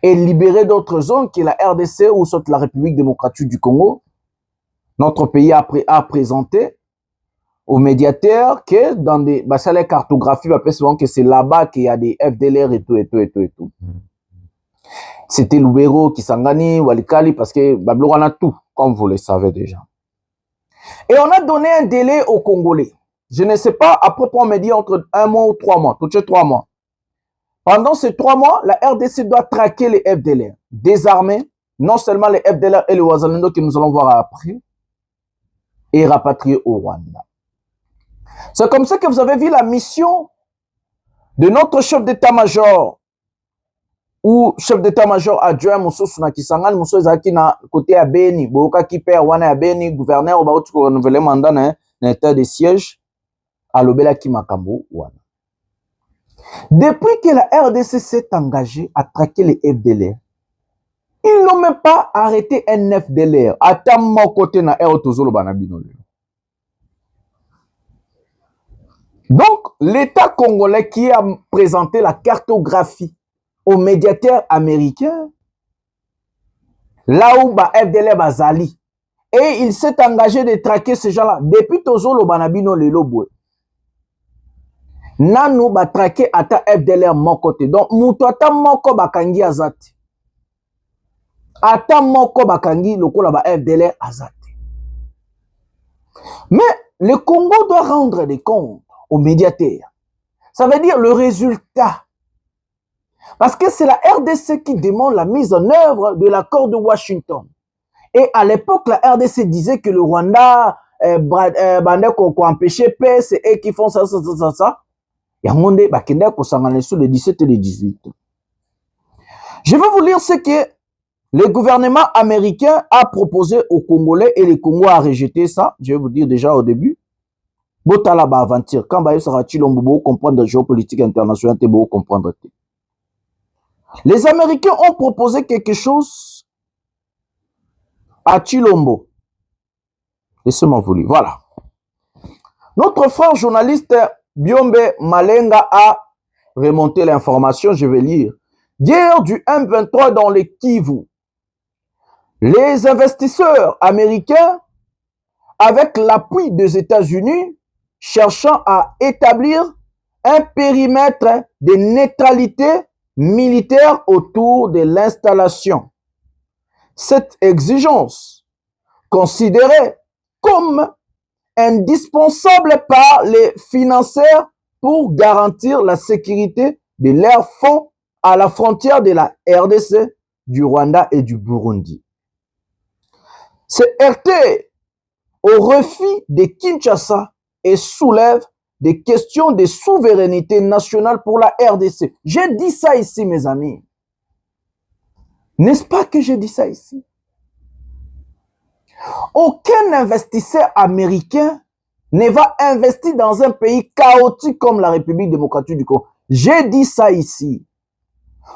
et libérer d'autres zones qui est la RDC ou soit la République démocratique du Congo. Notre pays a présenté au médiateur que dans des ça les cartographies appellent souvent que c'est là-bas qu'il y a des FDLR et tout. C'était Lubero, Kisangani, Walikali parce que Bablo on a tout comme vous le savez déjà. Et on a donné un délai aux Congolais. Je ne sais pas, à propos on me dit entre 1 mois ou 3 mois, tout de suite 3 mois. Pendant ces 3 mois, la RDC doit traquer les FDLR, désarmer non seulement les FDLR et les Wazalendo que nous allons voir après, et rapatrier au Rwanda. C'est comme ça que vous avez vu la mission de notre chef d'état-major ou chef d'état-major adjoint Mousso Sunakisangani, Mousso Zaki na côté à Beni, Boka qui perd Wana à Beni, gouverneur, ba outu renouveler mandat na état de siège à l'Obela Kimakambo Wana. Depuis que la RDC s'est engagée à traquer les FDLR, ils n'ont même pas arrêté un FDLR. Ata mon côté na Tozolo Banabino. Donc, l'État congolais qui a présenté la cartographie aux médiateurs américains, là où FDLR Bazali, et il s'est engagé de traquer ces gens-là. Depuis Tozolo Banabino Lelobwe, Nanu ba traqué ata FDLR mon côté. Donc, Mouto ata moko bakangi azati. Ata moko bakangi lokola ba FDLR azati. Mais le Congo doit rendre des comptes aux médiateurs. Ça veut dire le résultat. Parce que c'est la RDC qui demande la mise en œuvre de l'accord de Washington. Et à l'époque, la RDC disait que le Rwanda, qu'on empêchait paix, c'est eux qui font ça. Il y a un monde qui sous le 17 et le 18. Je vais vous lire ce que le gouvernement américain a proposé aux Congolais et les Congolais a rejeté ça. Je vais vous dire déjà au début. Botala ba aventure. Quand ba sera Chilombo comprendre la géopolitique internationale, te beau comprendre. Les Américains ont proposé quelque chose à Chilombo. Laissez-moi vous lire. Voilà. Notre frère journaliste Biombe Malenga a remonté l'information. Je vais lire. Guerre du M23 dans les Kivu. Les investisseurs américains, avec l'appui des États-Unis, cherchant à établir un périmètre de neutralité militaire autour de l'installation. Cette exigence, considérée comme indispensable par les financiers pour garantir la sécurité de leurs fonds à la frontière de la RDC, du Rwanda et du Burundi. C'est heurté au refus de Kinshasa et soulève des questions de souveraineté nationale pour la RDC. J'ai dit ça ici, mes amis. N'est-ce pas que j'ai dit ça ici? Aucun investisseur américain ne va investir dans un pays chaotique comme la République démocratique du Congo. J'ai dit ça ici.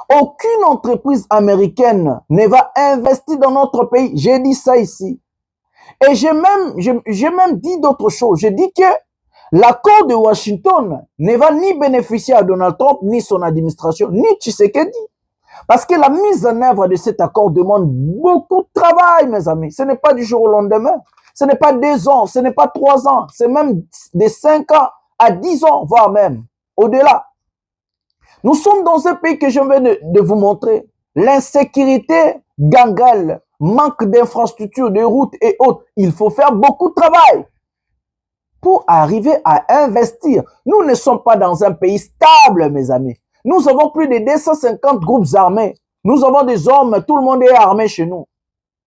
Aucune entreprise américaine ne va investir dans notre pays. J'ai dit ça ici. Et j'ai même dit d'autres choses. J'ai dit que l'accord de Washington ne va ni bénéficier à Donald Trump, ni son administration, ni Tshisekedi. Parce que la mise en œuvre de cet accord demande beaucoup de travail, mes amis. Ce n'est pas du jour au lendemain. Ce n'est pas 2 ans, ce n'est pas 3 ans. C'est même de 5 ans à 10 ans, voire même au-delà. Nous sommes dans un pays que je viens de vous montrer. L'insécurité gangrène, manque d'infrastructures, de routes et autres. Il faut faire beaucoup de travail pour arriver à investir. Nous ne sommes pas dans un pays stable, mes amis. Nous avons plus de 250 groupes armés. Nous avons des hommes, tout le monde est armé chez nous.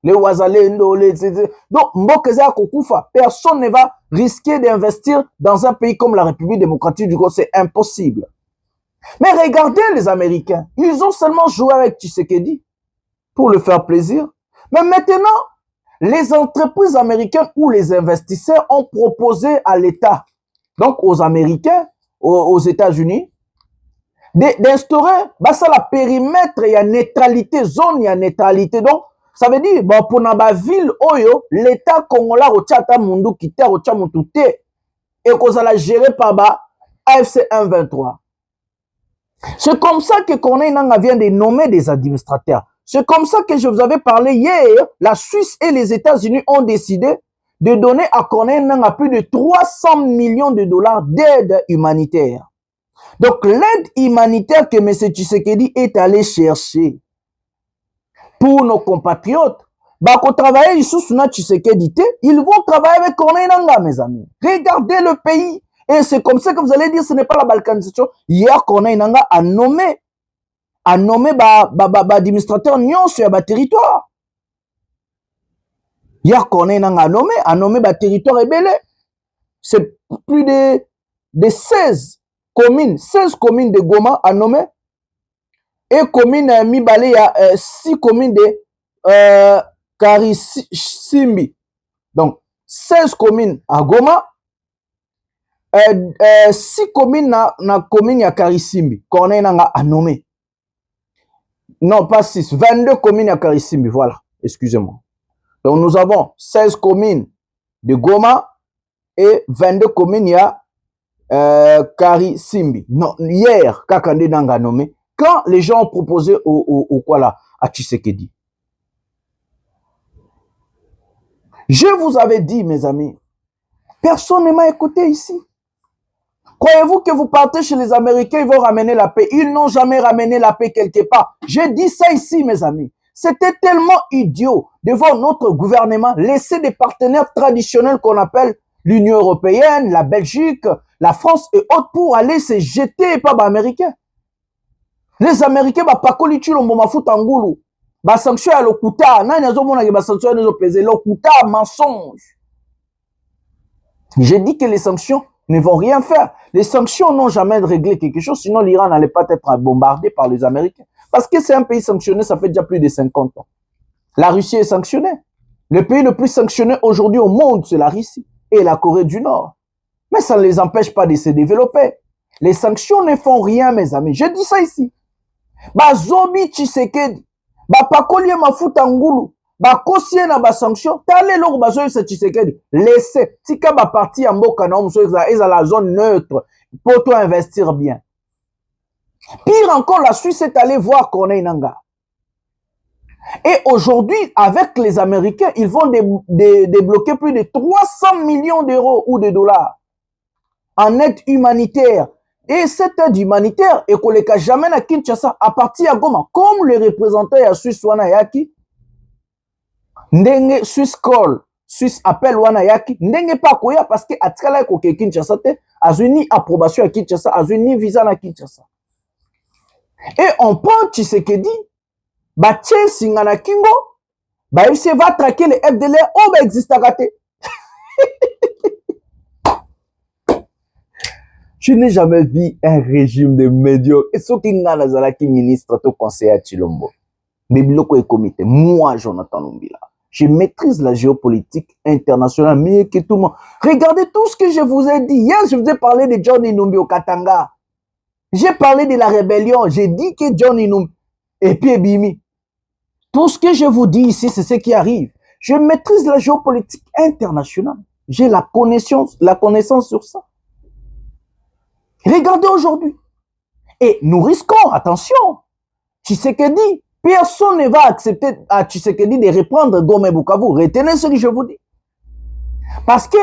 Les Wazalendo, donc, personne ne va risquer d'investir dans un pays comme la République démocratique du Congo. C'est impossible. Mais regardez les Américains. Ils ont seulement joué avec Tshisekedi pour le faire plaisir. Mais maintenant, les entreprises américaines ou les investisseurs ont proposé à l'État, donc aux Américains, aux États-Unis, d'instaurer ça la périmètre, il y a neutralité, zone, il y a neutralité. Donc, ça veut dire, pour la ville, l'État congolais, au mundu kite, au tchamutute, et qu'on la gérer par AFC 123. C'est comme ça que Corneille Nangaa vient de nommer des administrateurs. C'est comme ça que je vous avais parlé hier. La Suisse et les États-Unis ont décidé de donner à Corneille Nangaa plus de 300 millions de dollars d'aide humanitaire. Donc l'aide humanitaire que M. Tshisekedi est allé chercher pour nos compatriotes, travailler sous Tshisekedi, ils vont travailler avec Corneille Nangaa, mes amis. Regardez le pays. Et c'est comme ça que vous allez dire, ce n'est pas la balkanisation. Hier, Corneille Nangaa a nommé administrateur Nyon sur le territoire. Hier, Corneille Nangaa a nommé territoire ébélé. C'est plus de 16 communes de Goma a nommé. Et commune Mibale, il y a 6 communes de Karisimbi. Donc, 16 communes à Goma. 6 communes na commune ya Karisimbi. Corneille Nangaa a nommé. Non, pas 6. 22 communes à Karisimbi. Voilà. Excusez-moi. Donc, nous avons 16 communes de Goma et 22 communes à Karisimbi. Non, hier, Kakande Nangaa a nommé. Quand les gens ont proposé à Tshisekedi. Je vous avais dit, mes amis, personne ne m'a écouté ici. Croyez-vous que vous partez chez les Américains, ils vont ramener la paix? Ils n'ont jamais ramené la paix quelque part. J'ai dit ça ici, mes amis. C'était tellement idiot de voir notre gouvernement laisser des partenaires traditionnels qu'on appelle l'Union européenne, la Belgique, la France et autres pour aller se jeter par les Américains. Les Américains, pas collitulo mboma futangulu. Ba sanction à l'okuta. Nani azomona ke ba sanction à peser l'okuta mensonge. J'ai dit que les sanctions ne vont rien faire. Les sanctions n'ont jamais réglé quelque chose, sinon l'Iran n'allait pas être bombardé par les Américains. Parce que c'est un pays sanctionné, ça fait déjà plus de 50 ans. La Russie est sanctionnée. Le pays le plus sanctionné aujourd'hui au monde, c'est la Russie et la Corée du Nord. Mais ça ne les empêche pas de se développer. Les sanctions ne font rien, mes amis. Je dis ça ici. Zobi Tshisekedi, pakolie mafuta ngulu, kosie na sanction, tale loko bazoyo sa Tshisekedi, laissez, tika parti en mboka na omso eza la zone neutre, pour toi investir bien. Pire encore, la Suisse est allée voir Corneille Nangaa. Et aujourd'hui, avec les Américains, ils vont débloquer plus de 300 millions d'euros ou de dollars en aide humanitaire. Et cette aide humanitaire, et qu'on les cache jamais à Kinshasa, à partir de Goma, comme les représentants à Suisse Wanayaki, ndenge Suisse call, Suisse appelle Wanayaki, ndenge pas koya parce que atkala ko ke Kinshasa te, azuni approbation à Kinshasa, azuni visa à Kinshasa. Et on prend Tshisekedi, tche singana kingo, il se va traquer les FDLR, existe à rater. Je n'ai jamais vu un régime de médiocres. Et ce qui est qui ministre, tout conseiller à Chilombo. Mais biloko est comité. Moi, Jonathan Lumbila. Je maîtrise la géopolitique internationale mieux que tout le monde. Regardez tout ce que je vous ai dit. Hier, je vous ai parlé de John Inumbi au Katanga. J'ai parlé de la rébellion. J'ai dit que John Inumbi et puis Bimi. Tout ce que je vous dis ici, c'est ce qui arrive. Je maîtrise la géopolitique internationale. J'ai la connaissance sur ça. Regardez aujourd'hui. Et nous risquons, attention, Tshisekedi, personne ne va accepter à Tshisekedi de reprendre Goma et Bukavu. Retenez ce que je vous dis. Parce que,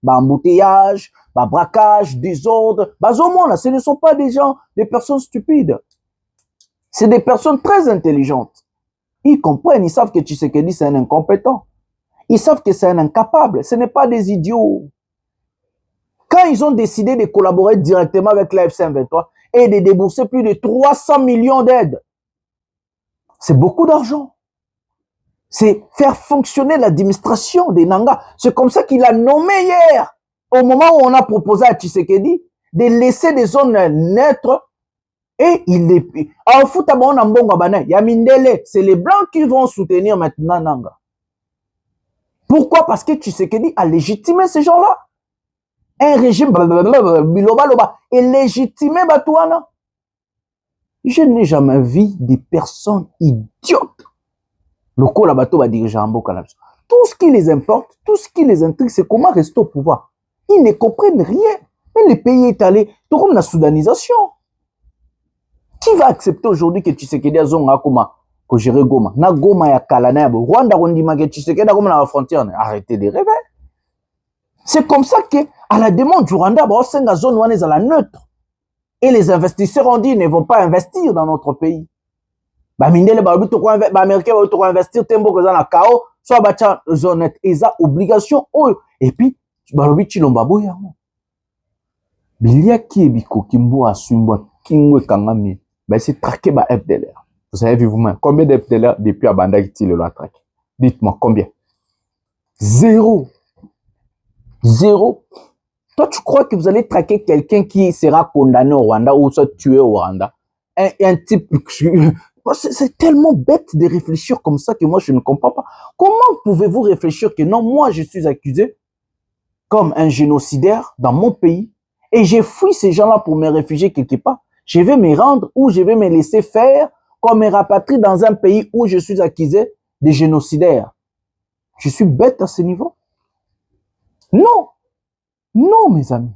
embouteillage, braquage, désordre, ce ne sont pas des gens, des personnes stupides. C'est des personnes très intelligentes. Ils comprennent, ils savent que Tshisekedi c'est un incompétent. Ils savent que c'est un incapable. Ce n'est pas des idiots. Quand ils ont décidé de collaborer directement avec la FC23 et de débourser plus de 300 millions d'aides, c'est beaucoup d'argent. C'est faire fonctionner l'administration des Nangaa. C'est comme ça qu'il a nommé hier, au moment où on a proposé à Tshisekedi de laisser des zones neutres. Et il est... En foot, c'est les Blancs qui vont soutenir maintenant Nangaa. Pourquoi? Parce que Tshisekedi a légitimé ces gens-là. Un régime est légitimé Batouana. Je n'ai jamais vu des personnes idiotes. Le coup là bateau va diriger en Boka. Tout ce qui les importe, tout ce qui les intrigue, c'est comment rester au pouvoir. Ils ne comprennent rien. Mais le pays est allé, tout comme la soudanisation. Qui va accepter aujourd'hui que Tshisekedi a zonga comme pour gérer Goma. Na Goma ya Kalana, Rwanda, Rondimage, Tshisekedi, Goma na la frontière. Arrêtez de rêver. C'est comme ça que, à la demande du Rwanda, c'est une zone où on est à la neutre. Et les investisseurs ont dit, ils ne vont pas investir dans notre pays. Mindele, Américains vont investir, tembo que dans la KO, soit bacha zone ils ont obligation. Et puis, Balobi Chilombo ya. Bilia qui est biko, Kimbo a Sumbo, Kimbo Kangami, c'est traqué par FDLR. Vous savez vous-même, combien d'FDLR depuis Abanda qui le traqué? Dites-moi combien? Zéro. Zéro. Toi, tu crois que vous allez traquer quelqu'un qui sera condamné au Rwanda ou soit tué au Rwanda? Un type. C'est tellement bête de réfléchir comme ça que moi je ne comprends pas. Comment pouvez-vous réfléchir que non, moi je suis accusé comme un génocidaire dans mon pays et j'ai fui ces gens-là pour me réfugier quelque part? Je vais me rendre ou je vais me laisser faire comme un rapatrié dans un pays où je suis accusé de génocidaire. Je suis bête à ce niveau? Non. Non, mes amis.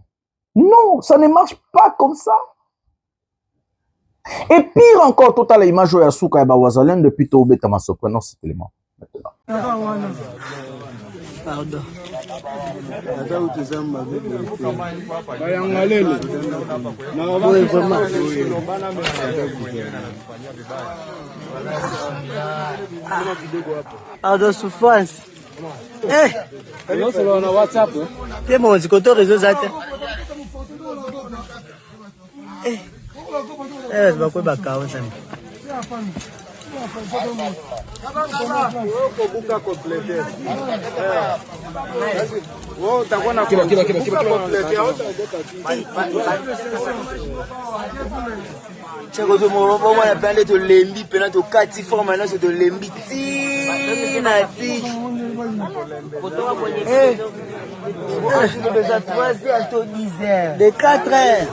Non, ça ne marche pas comme ça. Et pire encore, tout à l'image de Yasuka et Bawazalen depuis Toubé Tamaso. Prenons cet élément. Pardon. Pardon, souffrance. C'est bon, c'est quand on réseau ça. C'est pas quoi bakao ça. C'est que moi on a parlé de lembi, pendant de 4 formes maintenant c'est de lembi. De 4 heures.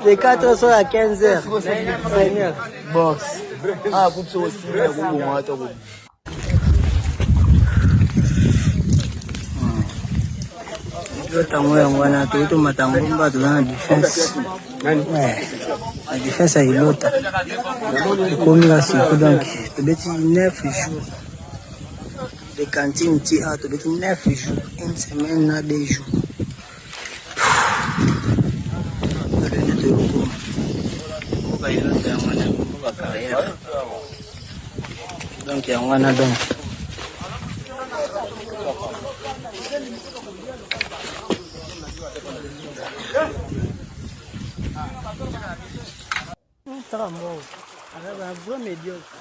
De 4 heures à 15 heures. Bon. Ah, vous aussi. La défense est l'autre. Comme la cirque, donc, tu dois 9 jours. Les cantines, tu dois 9 jours. Une semaine, à 2 jours. Donc, il y a un donc. Ça va, bon. Alors, un vrai médiocre.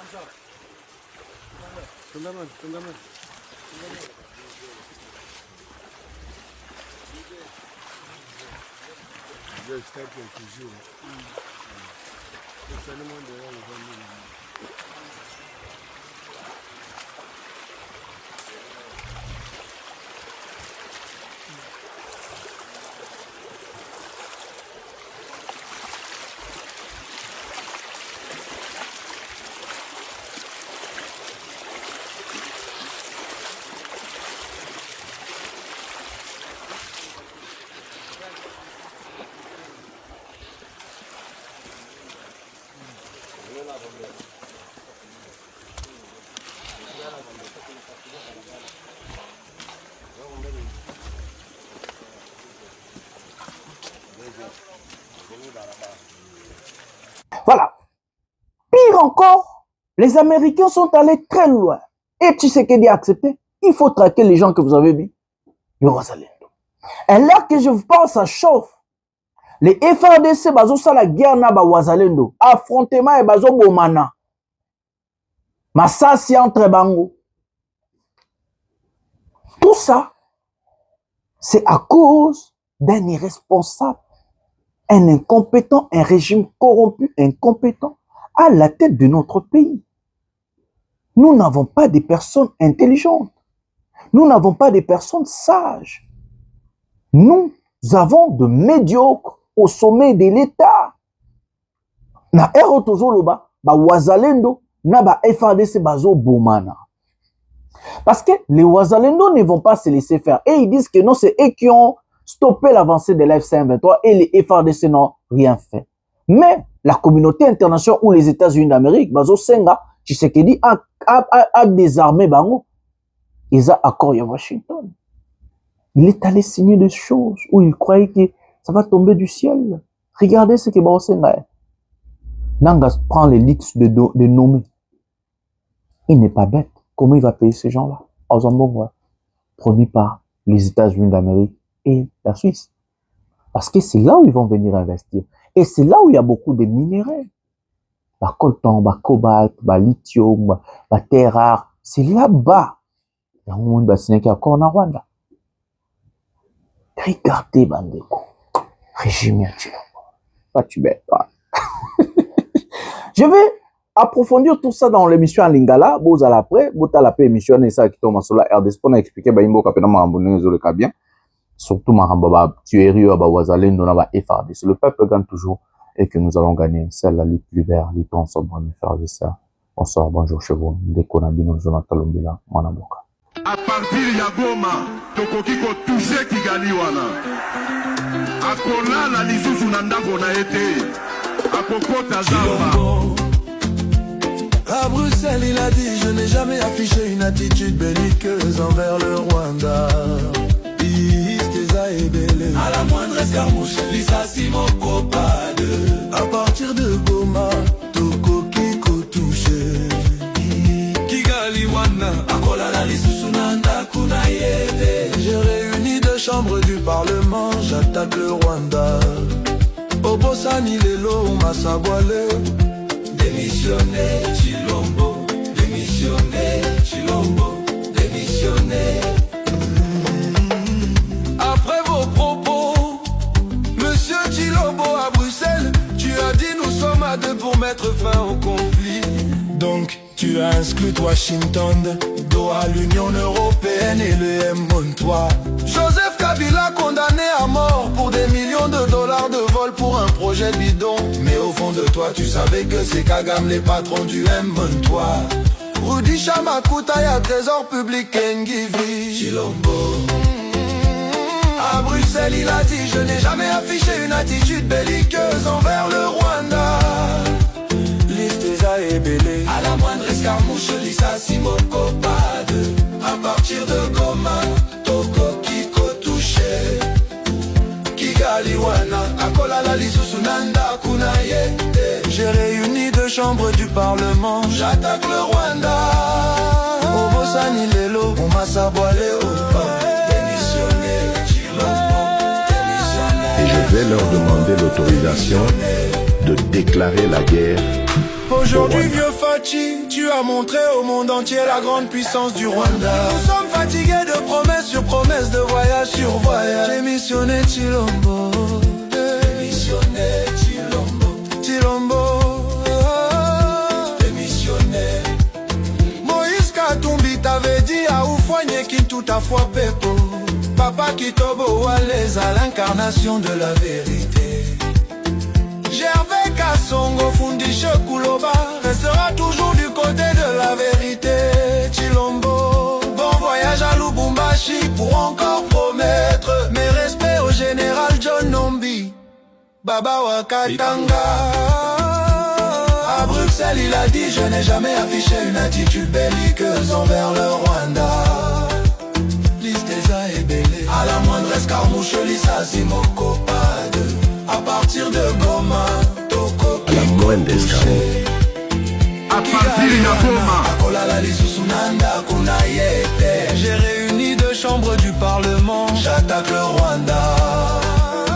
Voilà. Pire encore, les Américains sont allés très loin. Et Tshisekedi a accepté. Il faut traquer les gens que vous avez vus. Le Wazalendo. Et là que je vous parle, ça chauffe. Les FRDC, bazo ça la guerre na ba Wazalendo. Affrontement et bazo bomana. Massassi entre bango. Tout ça, c'est à cause d'un irresponsable, un incompétent, un régime corrompu, incompétent, à la tête de notre pays. Nous n'avons pas des personnes intelligentes. Nous n'avons pas des personnes sages. Nous avons de médiocres au sommet de l'État. Na ero tozoloba, ba Wazalendo, na ba FARDC bazo bomana. Parce que les Wazalendo ne vont pas se laisser faire. Et ils disent que non, c'est eux qui ont stoppé l'avancée de l'FC23 et les FARDC n'ont rien fait. Mais la communauté internationale ou les États-Unis d'Amérique, Bazo Senga, Tshisekedi a désarmé Bango. Ils ont accord à Washington. Il est allé signer des choses où il croyait que ça va tomber du ciel. Regardez ce que Bazo Senga est. Nangas prend les luxe de nommer. Il n'est pas bête. Comment il va payer ces gens-là? Produit par les États-Unis d'Amérique et la Suisse. Parce que c'est là où ils vont venir investir. Et c'est là où il y a beaucoup de minéraux. La coltan, la cobalt, la lithium, la terre rare. C'est là-bas. Il y a un monde qui est encore en Rwanda. Regardez, Bandeko. Régime pas tu bête. Je vais approfondir tout ça dans l'émission en Lingala. Vous allez après, vous allez après émission et ça qui tombe sur la RDS pour expliquer Baimbo Kapena Marambouné le bien. Surtout Marambaba tuerie à Bawazalen dans la FRDC. Le peuple gagne toujours et que nous allons gagner. C'est la lutte l'hiver, lutte ensemble, mes frères et sœurs. Bonsoir, bonjour chez vous. Dès qu'on a bien Jonathan Lombila, Manaboka. À partir de Goma, tokoki ko toucher Kigali wana. Akola la lisusu nanda kona été. Akokota zamba. À Bruxelles, il a dit: je n'ai jamais affiché une attitude belliqueuse envers le Rwanda. À la moindre escarmouche, Lissassi Moko pas de. À partir de Goma, Toko Kiko touché. Kigali Wana, Akola la Lisusu Nanda Kunayete. J'ai réuni deux chambres du Parlement, j'attaque le Rwanda. Obosani Lelo, Massabwale. Démissionner, Chilombo. Démissionner, Chilombo. Démissionner. Après vos propos, Monsieur Chilombo à Bruxelles, tu as dit nous sommes à deux pour mettre fin au conflit. Donc tu as exclu Washington, Doha, l'Union Européenne et le M23. Joseph Kabila condamné à mort pour des millions de dollars de vol pour un projet bidon. Mais au fond de toi tu savais que c'est Kagame les patrons du M23. Rudy Chamakuta y a trésor public Ngivi Chilombo. À Bruxelles, il a dit: je n'ai jamais affiché une attitude belliqueuse envers le Rwanda. Listeza et Bélé. À la moindre escarmouche, Lissassi Moko pas de. À partir de Goma, Toko Kiko touché. Kigali Wana, Akola la Lisusu Nanda Kunayete. J'ai réuni deux chambres du Parlement, j'attaque le Rwanda. Obosani Lelo, Omasabwale Opa. Et je vais leur demander l'autorisation de déclarer la guerre. Aujourd'hui, vieux Fachi, tu as montré au monde entier la grande puissance du Rwanda. Nous sommes fatigués de promesses sur promesses, de voyage sur voyage. J'ai missionné Chilombo. Démissionné Chilombo. Chilombo. Démissionné. Moïse Katumbi t'avait dit à Oufouanye qui tout à fois pépo. Papa Kitobo Walez à l'incarnation de la vérité. Gervais Kassongo Fundishe Kuloba restera toujours du côté de la vérité. Chilombo, bon voyage à Lubumbashi pour encore promettre mes respects au général John Nombi, Baba Wakatanga. À Bruxelles il a dit: je n'ai jamais affiché une attitude belliqueuse envers le Rwanda. Listeza et Bélé. À la moindre escarmouche, Lissassi Moko pas de. À partir de Goma, Toko À la moindre escarmouche. À partir de Goma, Akola la Lisusu Nanda Kunayete. J'ai réuni deux chambres du Parlement, j'attaque le Rwanda.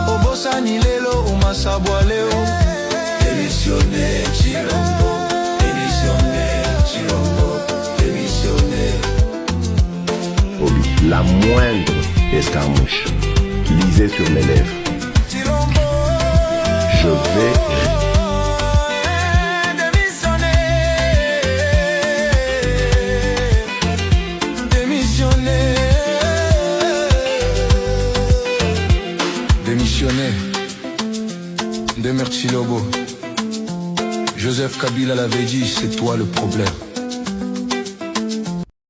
Obosani Lelo, Omasabwaleo. Démissionner, Chilombo. Démissionner, Chilombo. Démissionner. La moindre escarmouche, lisez sur mes lèvres. Je vais démissionner. Démissionner. Démissionner. Demer Chilobo. Joseph Kabila l'avait dit: c'est toi le problème.